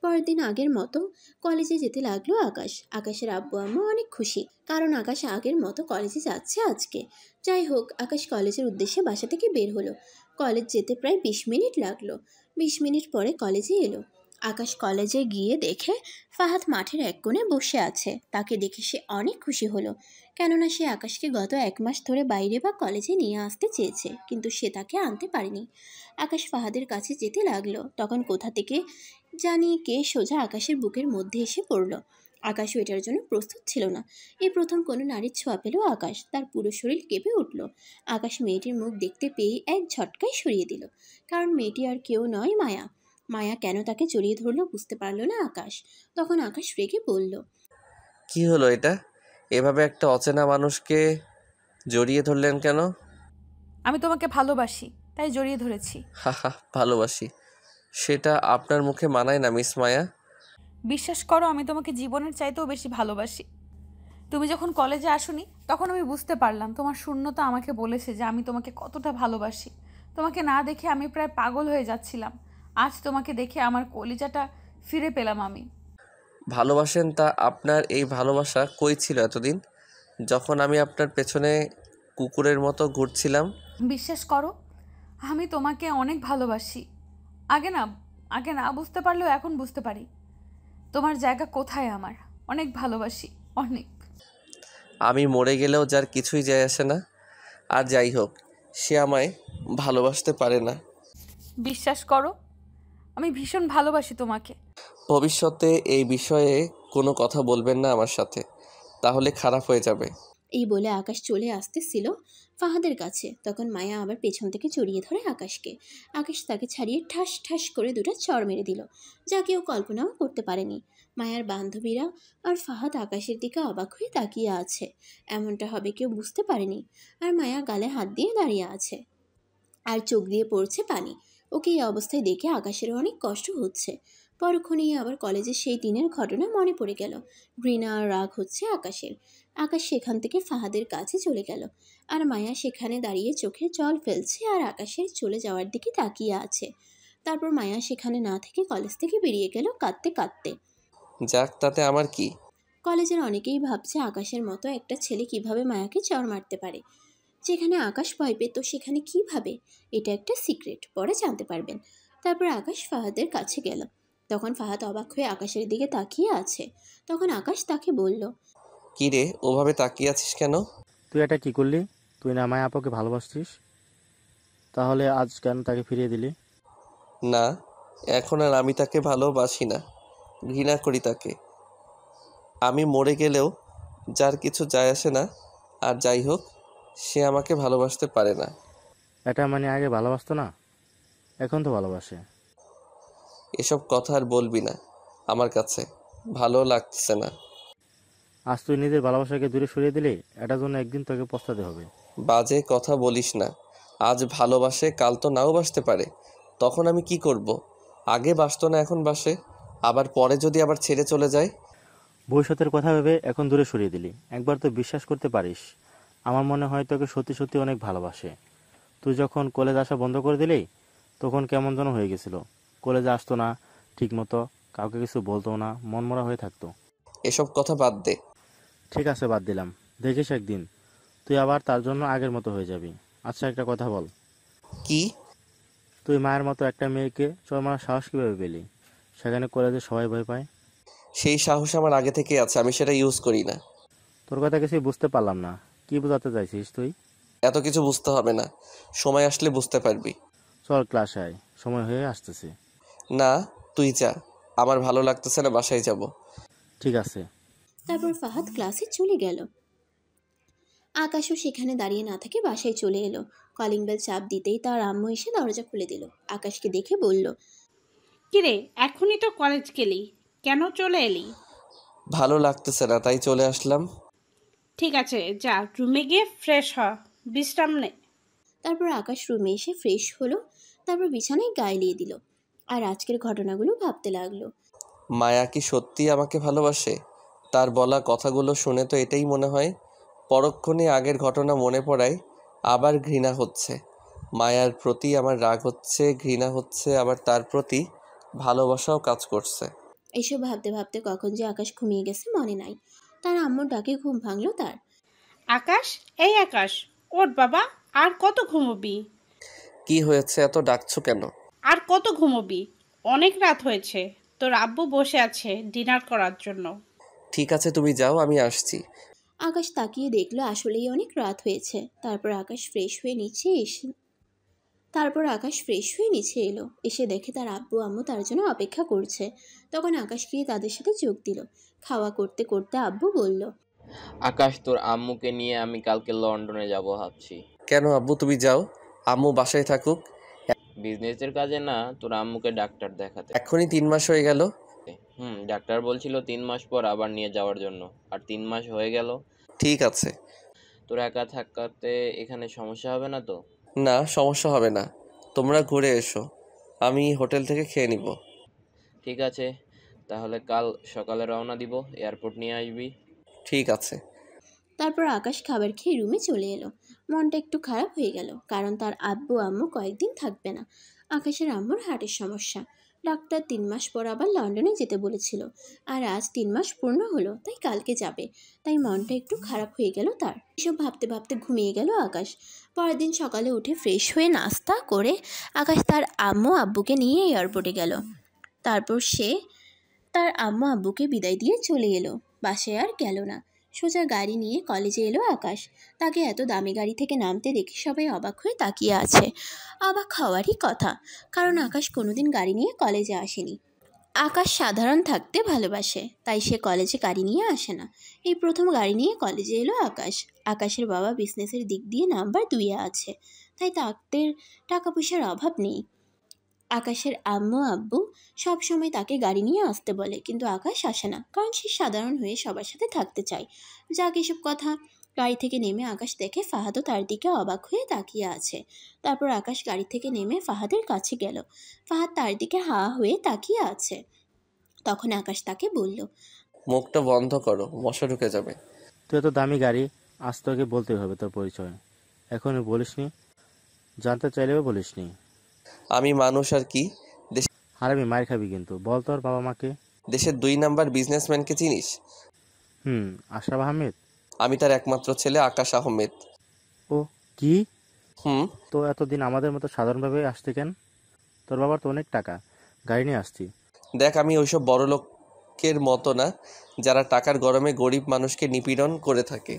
[SPEAKER 1] পরের দিন আগের মতো কলেজে যেতে লাগলো আকাশ। আকাশের আব্বু আম্মা অনেক খুশি, কারণ আকাশ আগের মতো কলেজে যাচ্ছে আজকে। যাই হোক, আকাশ কলেজের উদ্দেশ্যে বাসা থেকে বের হলো। কলেজ যেতে প্রায় 20 মিনিট লাগলো। 20 মিনিট পরে কলেজে এলো। আকাশ কলেজে গিয়ে দেখে ফাহাদ মাঠের এক কোণে বসে আছে। তাকে দেখে সে অনেক খুশি হলো, কেননা সে আকাশকে গত 1 মাস ধরে বাইরে বা কলেজে নিয়ে আসতে চেয়েছে, কিন্তু সে তাকে আনতে পারেনি। আকাশ ফাহাদের কাছে যেতে লাগলো, তখন কোথা থেকে জানি কে সোজা আকাশের বুকের মধ্যে এসে পড়ল। আকাশও এটার জন্য প্রস্তুত ছিল না। এই প্রথম কোনো নারীর ছোঁয়া পেল আকাশ, তার পুরো শরীর কেঁপে উঠল। আকাশ মেয়েটির মুখ দেখতে পেয়ে এক ঝটকায় সরিয়ে দিল, কারণ মেয়েটি আর কেউ নয়, মায়া। মায়া কেন তাকে জড়িয়ে ধরলো বুঝতে পারল না আকাশ। তখন আকাশ রেগে বলল,
[SPEAKER 2] কি হলো এটা? এভাবে একটা অচেনা মানুষকে জড়িয়ে ধরলেন কেন?
[SPEAKER 3] আমি তোমাকে ভালোবাসি, তাই জড়িয়ে ধরেছি।
[SPEAKER 2] হাহা, ভালোবাসি? সেটা আপনার মুখে মানায় না মিস মায়া।
[SPEAKER 3] বিশ্বাস করো, আমি তোমাকে জীবনের চাইতেও বেশি ভালোবাসি। তুমি যখন কলেজে আসোনি তখন আমি বুঝতে পারলাম তোমার শূন্যতা আমাকে বলেছে যে আমি তোমাকে কতটা ভালোবাসি। তোমাকে না দেখে আমি প্রায় পাগল হয়ে যাচ্ছিলাম। আজ তোমাকে দেখে আমার কলিজাটা ফিরে পেলাম আমি।
[SPEAKER 2] ভালোবাসেন? তা আপনার এই ভালোবাসা কই ছিল এতদিন, যখন আমি আপনার পেছনে কুকুরের মতো ঘুরছিলাম?
[SPEAKER 3] বিশ্বাস করো, আমি তোমাকে অনেক ভালোবাসি। আগে না আগে না বুঝতে পারলেও এখন বুঝতে পারি তোমার জায়গা কোথায় আমার। অনেক ভালোবাসি, অনেক।
[SPEAKER 2] আমি মরে গেলেও যার কিছুই যায় আসে না, আর যাই হোক, সে আমায় ভালোবাসতে পারে না।
[SPEAKER 3] বিশ্বাস করো, আমি ভীষণ ভালোবাসি তোমাকে।
[SPEAKER 2] ভবিষ্যতে এই বিষয়ে কোনো কথা বলবেন না আমার সাথে, তাহলে খারাপ হয়ে যাবে।
[SPEAKER 1] এই বলে আকাশ চলে আসতেছিল ফাহাদের কাছে। তখন মায়া আবার পেছন থেকে জড়িয়ে ধরে আকাশকে। আকাশ তাকে ছাড়িয়ে ঠাস ঠাস করে 2টা চড় মেরে দিল, যা কেউ কল্পনাও করতে পারেনি। মায়ার বান্ধবীরা আর ফাহাদ আকাশের দিকে অবাক হয়ে তাকিয়ে আছে। এমনটা হবে কেউ বুঝতে পারেনি। আর মায়া গালে হাত দিয়ে দাঁড়িয়ে আছে, আর চোখ দিয়ে পড়ছে পানি। ওকে এই অবস্থায় দেখে আকাশের অনেক কষ্ট হচ্ছে। পরক্ষণেই আবার কলেজের সেই দিনের ঘটনা মনে পড়ে গেল। ঘৃণা আর রাগ হচ্ছে আকাশের। আকাশ সেখান থেকে ফাহাদের কাছে চলে গেল, আর মায়া সেখানে দাঁড়িয়ে চোখে জল ফেলছে আর আকাশের চলে যাওয়ার দিকে তাকিয়ে আছে। তারপর মায়া সেখানে না থেকে কলেজ থেকে বেরিয়ে গেল কাঁদতে কাঁদতে।
[SPEAKER 2] যাক, তাতে আমার কি?
[SPEAKER 1] কলেজের অনেকেই ভাবছে আকাশের মতো একটা ছেলে কিভাবে মায়াকে চড় মারতে পারে। যেখানে আকাশ ভয় পেত সেখানে কিভাবে, এটা একটা সিক্রেট, পরে জানতে পারবেন। তারপর আকাশ ফাহাদের কাছে গেল। তখন ফাহাদ অবাক হয়ে আকাশের দিকে তাকিয়ে আছে। তখন আকাশ তাকে বলল,
[SPEAKER 2] কি রে, ওভাবে তাকিয়ে আছিস কেন?
[SPEAKER 6] তুই এটা কি করলি? তুই না মায়া আপাকে ভালোবাসতিস, তাহলে আজ কেন তাকে ফিরিয়ে দিলি?
[SPEAKER 2] না, এখন আর আমি তাকে ভালোবাসি না, ঘৃণা করি তাকে। আমি মরে গেলেও যার কিছু যায় আসে না, আর যাই হোক, সে আমাকে ভালোবাসতে পারে না।
[SPEAKER 6] এটা মানে আগে ভালোবাসতো না, এখন তো ভালোবাসে।
[SPEAKER 2] এসব কথা আর বলবি না, আমার কাছে ভালো লাগছে না।
[SPEAKER 6] আজ তুই নিজের ভালোবাসাকে দূরে সরিয়ে দিলি, এটার জন্য একদিন তোকে পস্তাতে হবে।
[SPEAKER 2] বাজে কথা বলিস না। আজ ভালোবাসে, কাল তো নাও বাসতে পারে। তখন আমি কি করব? আগে বাসতো না, এখন বাসে, আবার পরে যদি আবার ছেড়ে চলে যায়।
[SPEAKER 6] ভবিষ্যতের কথা ভেবে এখন দূরে সরিয়ে দিলি। একবার তো বিশ্বাস করতে পারিস, আমার মনে হয় তোকে সত্যি সত্যি অনেক ভালোবাসে। তুই যখন কলেজ আসা বন্ধ করে দিলি তখন কেমন যেন হয়ে গেছিল। কলেজে আসতো না ঠিকমতো, কাউকে কিছু বলতো না, মনমরা হয়ে থাকতো।
[SPEAKER 2] এসব কথা বাদ দে।
[SPEAKER 6] ঠিক আছে, বাদ দিলাম। দেখিস একদিন তুই আবার তার জন্য আগের মতো হয়ে যাবি। আচ্ছা, একটা কথা বল,
[SPEAKER 2] কি?
[SPEAKER 6] তুই মায়ের মতো একটা মেয়েকে চড় মারার সাহস কীভাবে পেলি? সেখানে কলেজে সবাই ভয় পায়।
[SPEAKER 2] সেই সাহস আমার আগে থেকে আছে, আমি সেটা ইউজ করি না।
[SPEAKER 6] তোর কথা কিছুই বুঝতে পারলাম না, কি বোঝাতে চাইছিস তুই?
[SPEAKER 2] এত কিছু বুঝতে হবে না, সময় আসলে বুঝতে পারবি।
[SPEAKER 6] চল ক্লাসে আয়, সময় হয়ে আসতেছে।
[SPEAKER 2] না, তুই যা, আমার ভালো লাগতেছে না, বাসায় যাব।
[SPEAKER 6] ঠিক আছে।
[SPEAKER 1] তারপর ফাহাদ ক্লাসে চলে গেল। আকাশও সেখানে দাঁড়িয়ে না থেকে বাসায় চলে এলো। কলিং বেল চাপ দিতেই তার আম্মু এসে দরজা খুলে দিল। আকাশকে দেখে বলল,
[SPEAKER 8] কিরে, এখনই তো কলেজ গেলি, কেন চলে এলি?
[SPEAKER 2] ভালো লাগতেছে না, তাই চলে আসলাম।
[SPEAKER 8] ঠিক আছে, যা রুমে গিয়ে ফ্রেশ হ, বিশ্রাম নে।
[SPEAKER 1] তারপর আকাশ রুমে এসে ফ্রেশ হলো, তারপর বিছানায় গায়ে দিয়ে দিল আর আজকের ঘটনাগুলো ভাবতে লাগলো।
[SPEAKER 2] মায়া কি সত্যি আমাকে ভালোবাসে? তার বলা কথাগুলো শুনে তো এটাই মনে হয়। পরক্ষণে আগের ঘটনা মনে পড়ায় আবার ঘৃণা হচ্ছে। মায়ার প্রতি আমার রাগ হচ্ছে, ঘৃণা হচ্ছে, আবার তার প্রতি ভালোবাসাও কাজ করছে।
[SPEAKER 1] এসব ভাবতে ভাবতে কখন যে আকাশ ঘুমিয়ে গেছে মনে নাই। তার আম্মুর ডাকে ঘুম ভাঙলো তার।
[SPEAKER 8] আকাশ, এই আকাশ, ওঠ বাবা, আর কত ঘুমোবি?
[SPEAKER 2] কি হয়েছে, এত ডাকছো কেন?
[SPEAKER 8] আর কত ঘুমোবি? অনেক রাত হয়েছে, তোর আব্বু বসে আছে ডিনার করার জন্য।
[SPEAKER 2] ঠিক আছে, তুমি যাও, আমি আসছি।
[SPEAKER 1] আকাশ তাকিয়ে দেখলো আসলেই অনেক রাত হয়েছে। তারপর আকাশ ফ্রেশ হয়ে নিচে এলো। এসে দেখে তার আব্বু আম্মু তার জন্য অপেক্ষা করছে। তখন আকাশ গিয়ে তাদের সাথে যোগ দিল। খাওয়া করতে করতে আব্বু বলল,
[SPEAKER 7] আকাশ, তোর আম্মুকে নিয়ে আমি কালকে লন্ডনে যাব ভাবছি।
[SPEAKER 2] কেন আব্বু, তুমি যাও, আম্মু বাসায় থাকুক।
[SPEAKER 7] বিজনেসের কাজে না, তোর আম্মুকে ডাক্তার দেখাতে।
[SPEAKER 2] এখনই 3 মাস হয়ে গেল।
[SPEAKER 7] ডাক্তার বলছিল 3 মাস পর আবার নিয়ে যাওয়ার জন্য, আর 3 মাস হয়ে গেল।
[SPEAKER 2] ঠিক আছে।
[SPEAKER 7] তোর একা থাকাতে এখানে সমস্যা হবে না তো?
[SPEAKER 2] না, সমস্যা হবে না, তোমরা ঘুরে এসো, আমি হোটেল থেকে খেয়ে নিব।
[SPEAKER 7] ঠিক আছে, তাহলে কাল সকালে রওনা দিব, এয়ারপোর্ট নিয়ে আসবি।
[SPEAKER 2] ঠিক আছে।
[SPEAKER 1] তারপর আকাশ খাবার খেয়ে রুমে চলে এলো। মনটা একটু খারাপ হয়ে গেল, কারণ তার আব্বু আম্মু কয়েকদিন থাকবে না। আকাশের আম্মুর হার্টের সমস্যা। ডাক্তার 3 মাস পর আবার লন্ডনে যেতে বলেছিল। আর আজ 3 মাস পূর্ণ হলো, তাই কালকে যাবে। তাই মনটা একটু খারাপ হয়ে গেল তার। এসব ভাবতে ভাবতে ঘুমিয়ে গেল আকাশ। পরের দিন সকালে উঠে ফ্রেশ হয়ে নাস্তা করে আকাশ তার আম্মু আব্বুকে নিয়ে এয়ারপোর্টে গেল। তারপর সে তার আম্মু আব্বুকে বিদায় দিয়ে চলে এলো। বাসায় আর গেল না, সোজা গাড়ি নিয়ে কলেজে এলো আকাশ। তাকে এত দামি গাড়ি থেকে নামতে দেখে সবাই অবাক হয়ে তাকিয়ে আছে। অবাক হওয়ারই কথা, কারণ আকাশ কোনোদিন গাড়ি নিয়ে কলেজে আসেনি। আকাশ সাধারণ থাকতে ভালোবাসে, তাই সে কলেজে গাড়ি নিয়ে আসে না। এই প্রথম গাড়ি নিয়ে কলেজে এলো আকাশ। আকাশের বাবা বিজনেসের দিক দিয়ে নাম্বার 2-এ আছে, তাই তাদের টাকা পয়সার অভাব নেই। আকাশের আম্মু আব্বু সব সময় তাকে গাড়ি নিয়ে আসতে বলে, কিন্তু আকাশ আসে না, কারণ সে সাধারণ হয়ে সবার সাথে থাকতে চায়। যাক, এসব কথা। গাড়ি থেকে নেমে আকাশ দেখে ফাহাদও তার দিকে অবাক হয়ে তাকিয়ে আছে। তারপর আকাশ গাড়ি থেকে নেমে ফাহাদের কাছে গেল। ফাহাদ তার দিকে হা হয়ে তাকিয়ে আছে। তখন আকাশ তাকে বলল,
[SPEAKER 2] মুখটা বন্ধ করো, মশা ঢুকে যাবে।
[SPEAKER 6] তুই এত দামি গাড়ি, আজ তোকে বলতে হবে তোর পরিচয়। এখনই বলিসনি, জানতে চাইলেও বলিসনি।
[SPEAKER 2] আমি মানুষ আর কি।
[SPEAKER 6] আর আমি মার খাবি কিন্তু। বল তোর বাবা মাকে।
[SPEAKER 2] দেশের 2 নাম্বার বিজনেসম্যানকে চিনিস?
[SPEAKER 6] আশরাফ আহমেদ।
[SPEAKER 2] আমি তার একমাত্র ছেলে আকাশ আহমেদ।
[SPEAKER 6] ও কি?
[SPEAKER 2] হুম।
[SPEAKER 6] তো এতদিন আমাদের মতো সাধারণভাবে আসতে কেন? তোর বাবার তো অনেক টাকা, গাড়ি নিয়ে আসছি।
[SPEAKER 2] দেখ, আমি ওইসব বড় লোকের মতো না, যারা টাকার গরমে গরিব মানুষকে নিপীড়ন করে থাকে।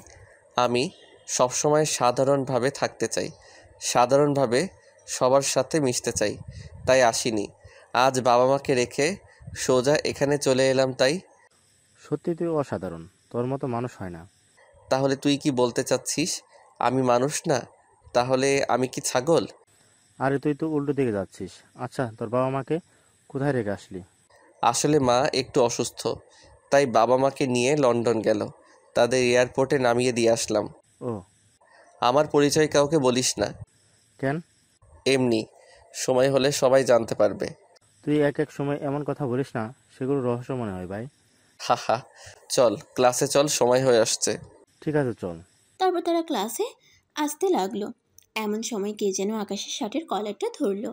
[SPEAKER 2] আমি সবসময় সাধারণভাবে থাকতে চাই, সাধারণভাবে সবার সাথে মিশতে চাই, তাই আসিনি। আজ বাবা মাকে রেখে সোজা এখানে চলে এলাম। তাই
[SPEAKER 6] সত্যি তুই অসাধারণ, তোর মতো মানুষ হয় না।
[SPEAKER 2] তাহলে তুই কি বলতে চাচ্ছিস? আমি মানুষ না? তাহলে আমি কি ছাগল?
[SPEAKER 6] আরে তুই তো উল্টো দিকে যাচ্ছিস। আচ্ছা, তোর বাবা মাকে কোথায় রেখে আসলি?
[SPEAKER 2] আসলে মা একটু অসুস্থ, তাই বাবা মাকে নিয়ে লন্ডন গেল। তাদের এয়ারপোর্টে নামিয়ে দিয়ে আসলাম।
[SPEAKER 6] ও,
[SPEAKER 2] আমার পরিচয় কাউকে বলিস না।
[SPEAKER 6] কেন?
[SPEAKER 2] এমনি, সময় হলে সবাই জানতে পারবে।
[SPEAKER 6] তুই এক এক সময় এমন কথা বলিস না, সেগুলো রহস্য মনে হয় ভাই।
[SPEAKER 2] হা, চল ক্লাসে চল, সময় হয়ে আসছে।
[SPEAKER 6] ঠিক আছে, চল।
[SPEAKER 1] তারপর তারা ক্লাসে আসতে লাগলো। এমন সময় কে যেন আকাশের শার্টের কলারটা ধরলো।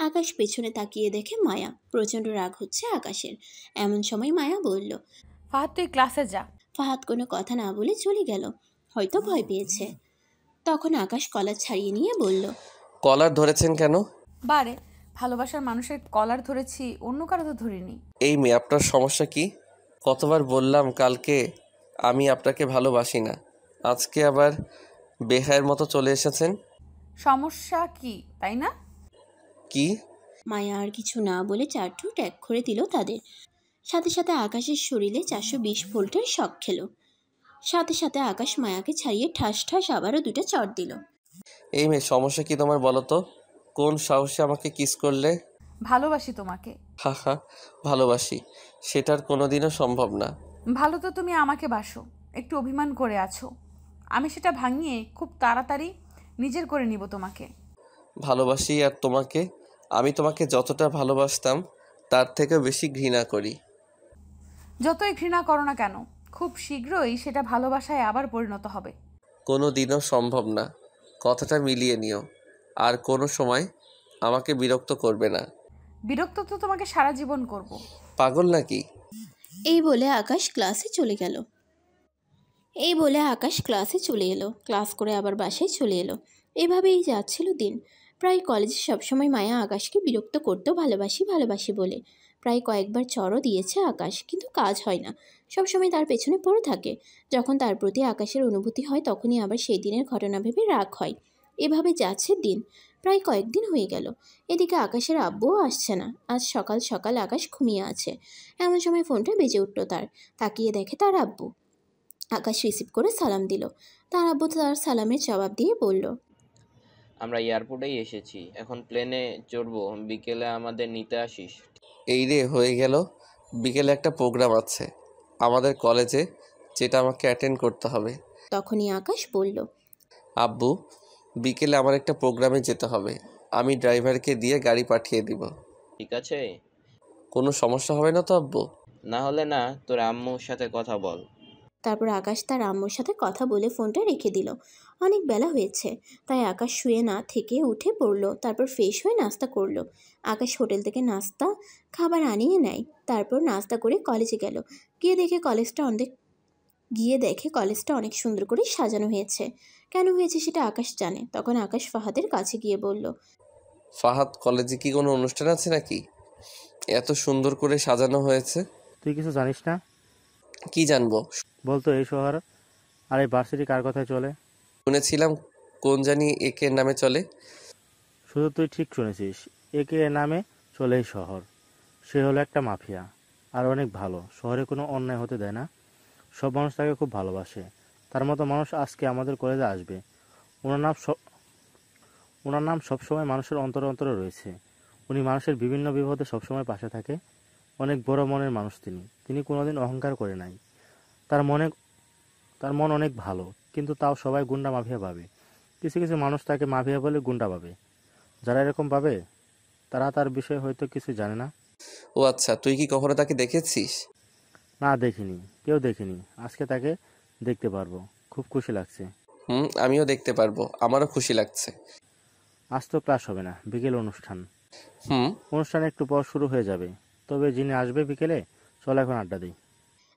[SPEAKER 1] আকাশ পেছনে তাকিয়ে দেখে মায়া। প্রচণ্ড রাগ হচ্ছে আকাশের। এমন সময় মায়া বলল,
[SPEAKER 3] ফাহাদ, তুই ক্লাসে যা।
[SPEAKER 1] ফাহাদ কোনো কথা না বলে চলে গেল, হয়তো ভয় পেয়েছে। তখন আকাশ কলার ছাড়িয়ে নিয়ে বলল,
[SPEAKER 2] কলার ধরেছেন কেন?
[SPEAKER 3] বারে, ভালোবাসার মানুষের কলার ধরেছি, অন্য কারো তো ধরিনি।
[SPEAKER 2] এই মেয়ে, আপনার সমস্যা কি? কতবার বললাম কালকে আমি আপনাকে ভালোবাসি না, আজকে আবার বেহায়ের মতো চলে এসেছেন।
[SPEAKER 3] সমস্যা কি, তাই না?
[SPEAKER 2] কি?
[SPEAKER 1] মায়া আর কিছু না বলে 4 ঠোঁট এক করে দিল তাদের। সাথে সাথে আকাশের শরীরে 420 ভোল্টের শক খেলো। সাথে সাথে আকাশ মায়াকে ছাড়িয়ে ঠাস ঠাস আবারও 2টা চড় দিল।
[SPEAKER 2] এই মেয়ে, সমস্যা কি তোমার বলো তো? কোন সাহসে আমাকে কিস করলে?
[SPEAKER 3] ভালোবাসি তোমাকে।
[SPEAKER 2] হা, ভালোবাসি, সেটার কোনোদিনও সম্ভব না।
[SPEAKER 3] ভালো তো তুমি আমাকে বাসো, একটু অভিমান করে আছো। আমি সেটা ভাঙিয়ে খুব তাড়াতাড়ি নিজের করে নিব তোমাকে।
[SPEAKER 2] ভালোবাসি, আর তোমাকে আমি তোমাকে যতটা ভালোবাসতাম তার থেকে বেশি ঘৃণা করি।
[SPEAKER 3] যতই ঘৃণা করো না কেন, খুব শীঘ্রই সেটা ভালোবাসায় আবার পরিণত হবে।
[SPEAKER 2] কোনো দিনও সম্ভব না, কথাটা মিলিয়ে নিও। আর কোনো সময় আমাকে বিরক্ত করবে না।
[SPEAKER 3] বিরক্ত তো তোমাকে সারা জীবন করব।
[SPEAKER 2] পাগল নাকি?
[SPEAKER 1] এই বলে আকাশ ক্লাসে চলে এলো। ক্লাস করে আবার বাসায় চলে এলো। এভাবেই যাচ্ছিল দিন। প্রায় কলেজে সবসময় মায়া আকাশকে বিরক্ত করতো ভালোবাসি ভালোবাসি বলে। প্রায় কয়েকবার চড়ও দিয়েছে আকাশ, কিন্তু কাজ হয় না। সবসময় তার পেছনে পড়ে থাকে। যখন তার প্রতি আকাশের অনুভূতি হয় তখনই আবার সেই দিনের ঘটনা ভেবে রাগ হয়। এভাবে যাচ্ছে দিন। প্রায় কয়েকদিন হয়ে গেল। এদিকে আকাশের আব্বুও আসছে না। আজ সকাল সকাল আকাশ ঘুমিয়ে আছে। এমন সময় ফোনটা বেজে উঠল তার। তাকিয়ে দেখে তার আব্বু। আকাশ রিসিভ করে সালাম দিল। তার আব্বু তার সালামের জবাব দিয়ে বলল,
[SPEAKER 7] আমরা এয়ারপোর্টেই এসেছি, এখন প্লেনে চড়বো, বিকেলে আমাদের নিতে আসিস।
[SPEAKER 2] এই রে হয়ে গেল। বিকেলে একটা প্রোগ্রাম আছে আমাদের কলেজে, যেটা আমাকে অ্যাটেন্ড করতে হবে।
[SPEAKER 1] তখনই আকাশ বলল,
[SPEAKER 2] আব্বু, বিকেলে আমার একটা প্রোগ্রামে যেতে হবে। আমি ড্রাইভারকে দিয়ে গাড়ি পাঠিয়ে দিব।
[SPEAKER 7] ঠিক আছে?
[SPEAKER 2] কোনো সমস্যা হবে না তো আব্বু?
[SPEAKER 7] না হলে না, তোর আম্মুর সাথে কথা বল।
[SPEAKER 1] তারপর আকাশ তার আম্মুর সাথে কথা বলে ফোনটা রেখে দিল। অনেক বেলা হয়েছে, তাই আকাশ শুয়ে না থেকে উঠে পড়ল। তারপর ফ্রেশ হয়ে নাস্তা করলো। আকাশ হোটেল থেকে নাস্তা খাবার আনিয়ে নেয়। তারপর নাস্তা করে কলেজে গেল। গিয়ে দেখে কলেজটা অনেক সুন্দর করে সাজানো হয়েছে। কেন হয়েছে সেটা আকাশ জানে। তখন আকাশ ফাহাদের কাছে গিয়ে বলল,
[SPEAKER 2] ফাহাদ, কলেজে কি কোনো অনুষ্ঠান আছে নাকি? এত সুন্দর করে সাজানো হয়েছে।
[SPEAKER 6] তুই কিছু জানিস না?
[SPEAKER 2] কি জানবো?
[SPEAKER 6] বলতো এই শহর আর এই ভার্সিটি কার কথায় চলে?
[SPEAKER 2] শুনেছিলাম কোন জানি একে নামে চলে।
[SPEAKER 6] শুধু তুই ঠিক শুনেছিস, একে নামে চলে এই শহর। সে হলো একটা মাফিয়া, আর অনেক ভালো। শহরে কোনো অন্যায় হতে দেয় না। সব মানুষ তাকে খুব ভালোবাসে। তার মতো মানুষ আজকে আমাদের কলেজে আসবে। ওনার নাম সবসময় মানুষের অন্তরে অন্তরে রয়েছে। উনি মানুষের বিভিন্ন বিপদে সবসময় পাশে থাকে। অনেক বড় মনের মানুষ তিনি কোনোদিন অহংকার করে নাই। তার মন অনেক ভালো, কিন্তু তাও সবাই গুন্ডা মাফিয়া ভাবে। কিছু কিছু মানুষ তাকে মাফিয়া বলে গুন্ডা ভাবে। যারা এরকম ভাবে তারা তার বিষয়ে হয়তো কিছু জানে না।
[SPEAKER 2] ও আচ্ছা, তুই কি কখনো তাকে দেখেছিস?
[SPEAKER 6] না, দেখিনি, কেউ দেখিনি। আজকে তাকে দেখতে পারবো, খুব খুশি লাগছে।
[SPEAKER 2] আমিও দেখতে পারবো, আমারও খুশি লাগছে।
[SPEAKER 6] আজ তো ক্লাস হবে না, বিকেল অনুষ্ঠান। অনুষ্ঠান একটু পর শুরু হয়ে যাবে। তবে যিনি আসবে বিকেলে, চল এখন আড্ডা দিই।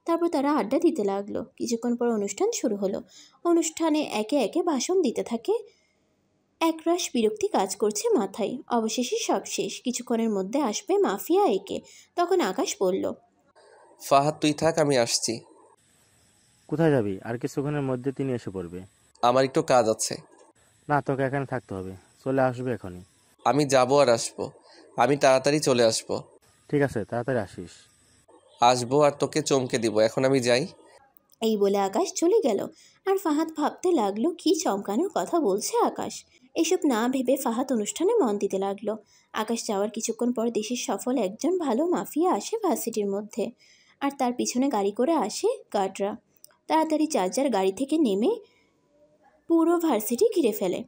[SPEAKER 1] তারপর তারা আড্ডা দিতে লাগলো। কিছুক্ষণ পর অনুষ্ঠান শুরু হলো। অনুষ্ঠানে একে একে ভাষণ দিতে থাকে। একরাশ বিরক্তি কাজ করছে মাথায়। অবশেষে সব শেষ। কিছুক্ষণের মধ্যে আসবে মাফিয়া একে। তখন আকাশ বলল,
[SPEAKER 2] ফাহাদ, তুই থাক, আমি আসছি।
[SPEAKER 6] কোথায় যাবি? আর কিছুক্ষণের মধ্যে তিনি এসে পড়বে।
[SPEAKER 2] আমার একটু কাজ আছে।
[SPEAKER 6] না, তোকে এখানে থাকতে হবে। চলে আসবে এখনই।
[SPEAKER 2] আমি যাবো আর আসবো। আমি তাড়াতাড়ি চলে আসবো।
[SPEAKER 6] ঠিক আছে, তাড়াতাড়ি আসিস।
[SPEAKER 2] আসবো আর তোকে চমকে দিব। এখন আমি যাই।
[SPEAKER 1] এই বলে আকাশ চলে গেল। আর ফাহাদ ভাবতে লাগলো কি চমকানোর কথা বলছে আকাশ। এসব না ভেবে ফাহাদ অনুষ্ঠানে মন দিতে লাগলো। আকাশ যাওয়ার কিছুক্ষণ পর দেশের সফল একজন ভালো মাফিয়া আসে ভার্সিটির মধ্যে। আর তার পিছনে গাড়ি করে আসে গার্ডরা। তাড়াতাড়ি যার গাড়ি থেকে নেমে পুরো ভার্সিটি ঘিরে ফেলে।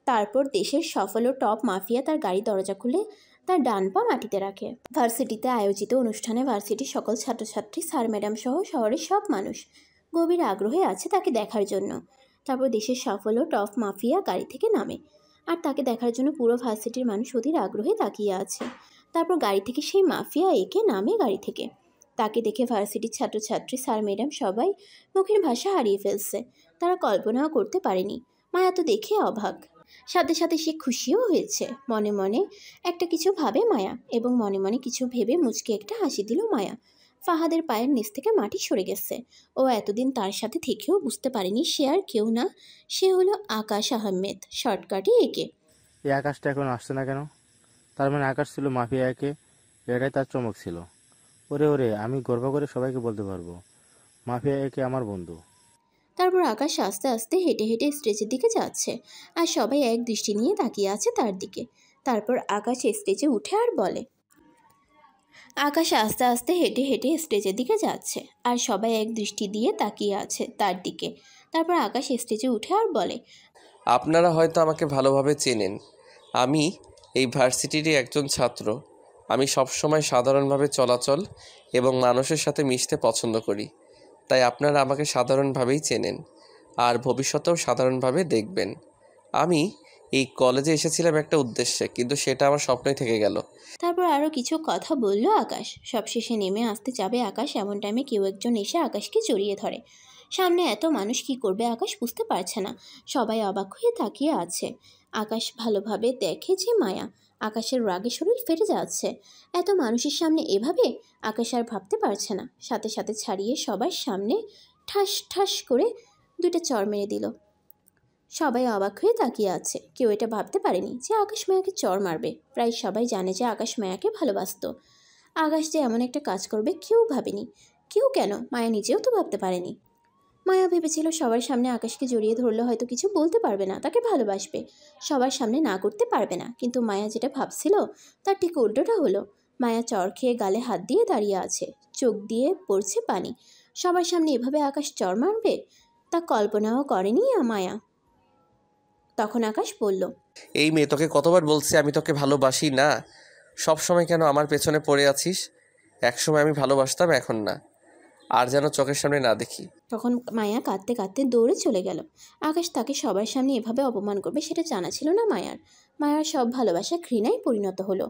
[SPEAKER 1] তারপর দেশের সফল ও টপ মাফিয়া তার গাড়ি দরজা খুলে তার ডান পা মাটিতে রাখে। ভার্সিটিতে আয়োজিত অনুষ্ঠানে ভার্সিটির সকল ছাত্রছাত্রী, স্যার ম্যাডাম সহ শহরের সব মানুষ গভীর আগ্রহে আছে তাকে দেখার জন্য। তারপর দেশের সফল ও টপ মাফিয়া গাড়ি থেকে নামে। আর তাকে দেখার জন্য পুরো ভার্সিটির মানুষ অধীর আগ্রহে তাকিয়ে আছে। তারপর গাড়ি থেকে সেই মাফিয়া একে নামে গাড়ি থেকে। তাকে দেখে ভার্সিটির ছাত্রছাত্রী, স্যার ম্যাডাম সবাই মুখের ভাষা হারিয়ে ফেলছে। তারা কল্পনাও করতে পারেনি। মায়া তো দেখে অবাক। সাথে সাথে সে খুশিও হয়েছে। মনে মনে একটা কিছু ভাবে মায়া, এবং মনে মনে কিছু ভেবে মুচকে একটা হাসি দিল মায়া। ফাহাদের পায়ের নিচ থেকে মাটি সরে গেছে। ও এতদিন তার সাথে থেকেও বুঝতে পারেনি সে আর কেউ না, সে হলো আকাশ আহমেদ, শর্টকাটে একে।
[SPEAKER 6] এই আকাশটা এখন আসছে না কেন? তার মানে আকাশ ছিল মাফিয়া একে। এটাই তার চমক ছিল। ওরে ওরে, আমি গর্ব করে সবাইকে বলতে পারবো মাফিয়া একে আমার বন্ধু।
[SPEAKER 1] তারপর আকাশ আস্তে আস্তে হেঁটে হেঁটে স্টেজের দিকে যাচ্ছে। আর সবাই এক দৃষ্টি নিয়ে তাকিয়ে আছে তার দিকে। তারপর আকাশ স্টেজে উঠে আর বলে, আকাশ আস্তে আস্তে হেঁটে হেঁটে স্টেজের দিকে যাচ্ছে। আর সবাই এক দৃষ্টি দিয়ে তাকিয়ে আছে তার দিকে। তারপর আকাশ স্টেজে উঠে আর বলে,
[SPEAKER 2] আপনারা হয়তো আমাকে ভালোভাবে চেনেন। আমি এই ভার্সিটিরই একজন ছাত্র। আমি সবসময় সাধারণভাবে চলাচল এবং মানুষের সাথে মিশতে পছন্দ করি। তাই আপনারা আমাকে সাধারণভাবেই চেনেন, আর ভবিষ্যতেও সাধারণভাবে দেখবেন। আমি এই কলেজে এসেছিলাম একটা উদ্দেশ্যে, কিন্তু সেটা আমার স্বপ্নই থেকে গেল।
[SPEAKER 1] তারপর আরও কিছু কথা বলল আকাশ। সবশেষে নেমে আসতে যাবে আকাশ, এমন টাইমে কেউ একজন এসে আকাশকে জড়িয়ে ধরে। সামনে এত মানুষ, কি করবে আকাশ বুঝতে পারছে না। সবাই অবাক হয়ে তাকিয়ে আছে। আকাশ ভালোভাবে দেখে যে মায়া। আকাশের রাগে শরীর ফেটে যাচ্ছে। এত মানুষের সামনে এভাবে আকাশ আর ভাবতে পারছে না। সাথে সাথে ছাড়িয়ে সবার সামনে ঠাস ঠাস করে দুইটা চড় মেরে দিল। সবাই অবাক হয়ে তাকিয়ে আছে। কেউ এটা ভাবতে পারেনি যে আকাশ মায়াকে চড় মারবে। প্রায় সবাই জানে যে আকাশ মায়াকে ভালোবাসত। আকাশ যে এমন একটা কাজ করবে কেউ ভাবেনি। কেউ কেন, মায়া নিজেও তো ভাবতে পারেনি। মায়া ভেবেছিল সবার সামনে আকাশকে জড়িয়ে ধরলে হয়তো কিছু বলতে পারবে না, তাকে ভালোবাসবে, সবার সামনে না করতে পারবে না। কিন্তু মায়া যেটা ভাবছিল তার ঠিক উল্টোটা হলো। মায়া চড় খেয়ে গালে হাত দিয়ে দাঁড়িয়ে আছে, চোখ দিয়ে পড়ছে পানি। সবার সামনে এভাবে আকাশ চড় মারবে তা কল্পনাও করেনি মায়া। তখন আকাশ বলল,
[SPEAKER 2] এই মেয়ে, তোকে কতবার বলছি আমি তোকে ভালোবাসি না? সব সময় কেন আমার পেছনে পড়ে আছিস? একসময় আমি ভালোবাসতাম, এখন না। আর যেন চোখের সামনে না দেখি।
[SPEAKER 1] তখন মায়া কাঁদতে কাঁদতে দৌড়ে চলে গেল। আকাশ তাকে সবার সামনে এভাবে অপমান করবে সেটা জানা ছিল না মায়ার। মায়ার সব ভালোবাসা ঘৃণায় পরিণত হলো।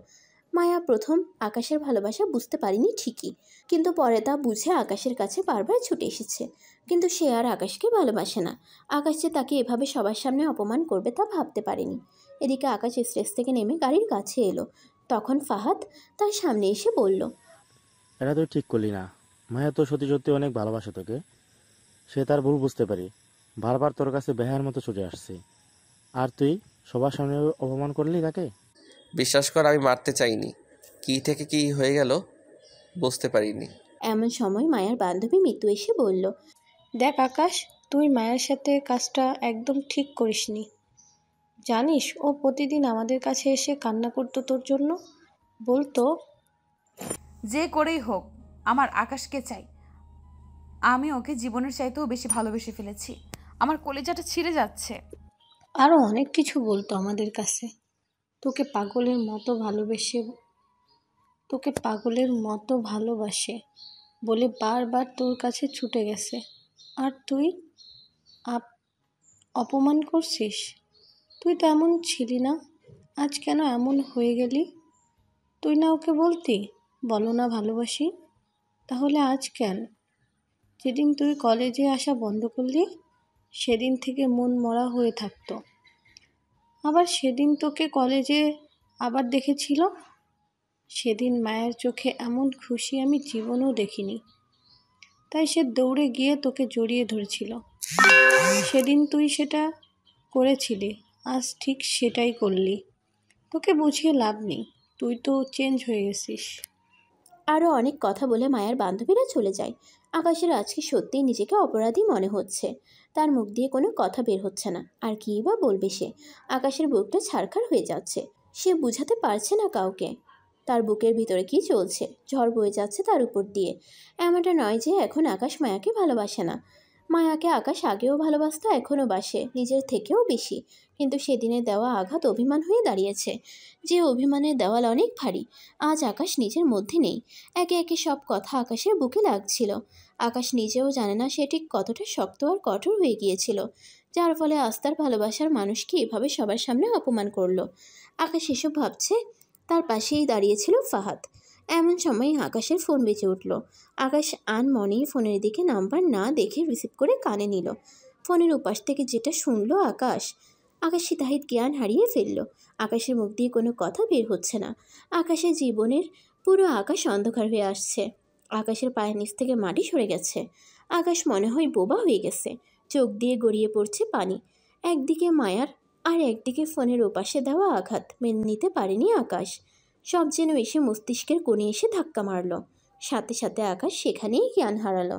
[SPEAKER 1] মায়া প্রথম আকাশের ভালোবাসা বুঝতে পারেনি ঠিকই, কিন্তু পরে তা বুঝে আকাশের কাছে বারবার ছুটে এসেছে। কিন্তু সে আর আকাশকে ভালোবাসে না। আকাশ যে তাকে এভাবে সবার সামনে অপমান করবে তা ভাবতে পারেনি। এদিকে আকাশ স্টেজ থেকে নেমে গাড়ির কাছে এলো। তখন ফাহাদ তার সামনে এসে বলল,
[SPEAKER 6] এটা তুই ঠিক করলি না। মায়া তো সত্যি সত্যি অনেক ভালোবাসে তোকে। সে তার ভুল বুঝতে পারি, বারবার তোর কাছে বেহার মতো ছুটে আসছে, আর তুই সবার সামনে অপমান করলি তাকে।
[SPEAKER 2] বিশ্বাস কর, আমি মারতে চাইনি। কি থেকে কি হয়ে গেল বুঝতে পারিনি।
[SPEAKER 1] এমন সময় মায়ার বান্ধবী মিতু এসে বলল,
[SPEAKER 5] দেখ আকাশ, তুই মায়ের সাথে কাজটা একদম ঠিক করিসনি। জানিস ও প্রতিদিন আমাদের কাছে এসে কান্না করতো তোর জন্য, বলতো
[SPEAKER 3] যে করেই হোক আমার আকাশকে চাই। আমি ওকে জীবনের চাইতেও বেশি ভালোবেসে ফেলেছি। আমার কলিজাটা ছিঁড়ে যাচ্ছে।
[SPEAKER 5] আরও অনেক কিছু বলতো আমাদের কাছে। তোকে পাগলের মতো ভালোবাসে বলে বারবার তোর কাছে ছুটে গেছে, আর তুই অপমান করছিস। তুই তো এমন ছিলি না, আজ কেন এমন হয়ে গেলি? তুই না ওকে বলতি বলো না ভালোবাসি, তাহলে আজ কেন? যেদিন তুই কলেজে আসা বন্ধ করলি সেদিন থেকে মন মরা হয়ে থাকতো। আবার সেদিন তোকে কলেজে আবার দেখেছিল, সেদিন মায়ের চোখে এমন খুশি আমি জীবনেও দেখিনি। তাই সে দৌড়ে গিয়ে তোকে জড়িয়ে ধরেছিল। সেদিন তুই সেটা করেছিলি, আজ ঠিক সেটাই করলি। তোকে বুঝিয়ে লাভ নেই, তুই তো চেঞ্জ হয়ে গেছিস।
[SPEAKER 1] আরও অনেক কথা বলে মায়ার বান্ধবীরা চলে যায়। আকাশের আজকে সত্যিই নিজেকে অপরাধী মনে হচ্ছে। তার মুখ দিয়ে কোনো কথা বের হচ্ছে না। আর কী বা বলবে সে? আকাশের বুকটা ছারখার হয়ে যাচ্ছে। সে বুঝাতে পারছে না কাউকে তার বুকের ভিতরে কী চলছে। ঝড় বয়ে যাচ্ছে তার উপর দিয়ে। এমনটা নয় যে এখন আকাশ মায়াকে ভালোবাসে না। মায়াকে আকাশ আগেও ভালোবাসতো, এখনও বাসে, নিজের থেকেও বেশি। কিন্তু সেদিনের দেওয়া আঘাত অভিমান হয়ে দাঁড়িয়েছে। যে অভিমানের দেওয়াল অনেক ভারী। আজ আকাশ নিজের মধ্যে নেই। একে একে সব কথা আকাশের বুকে লাগছিল। আকাশ নিজেও জানে না সে ঠিক কতটা শক্ত আর কঠোর হয়ে গিয়েছিল, যার ফলে আস্থার ভালোবাসার মানুষকে এভাবে সবার সামনে অপমান করলো। আকাশ এসব ভাবছে, তার পাশেই দাঁড়িয়েছিল ফাহাদ। এমন সময় আকাশের ফোন বেজে উঠল। আকাশ আনমনেই ফোনের দিকে নাম্বার না দেখে রিসিভ করে কানে নিল। ফোনের উপাস থেকে যেটা শুনলো আকাশ তাহিদ জ্ঞান হারিয়ে ফেলল। আকাশের মুখ দিয়ে কোনো কথা বের হচ্ছে না। আকাশের জীবনের পুরো আকাশ অন্ধকার হয়ে আসছে। আকাশের পায়ের নিচ থেকে মাটি সরে গেছে। আকাশ মনে হয় বোবা হয়ে গেছে। চোখ দিয়ে গড়িয়ে পড়ছে পানি। একদিকে মায়ার আর একদিকে ফোনের ওপাশে দেওয়া আঘাত মেনে নিতে পারেনি আকাশ। সব যেন এসে মস্তিষ্কের কোণে এসে ধাক্কা মারল। সাথে সাথে আকাশ সেখানেই জ্ঞান হারালো।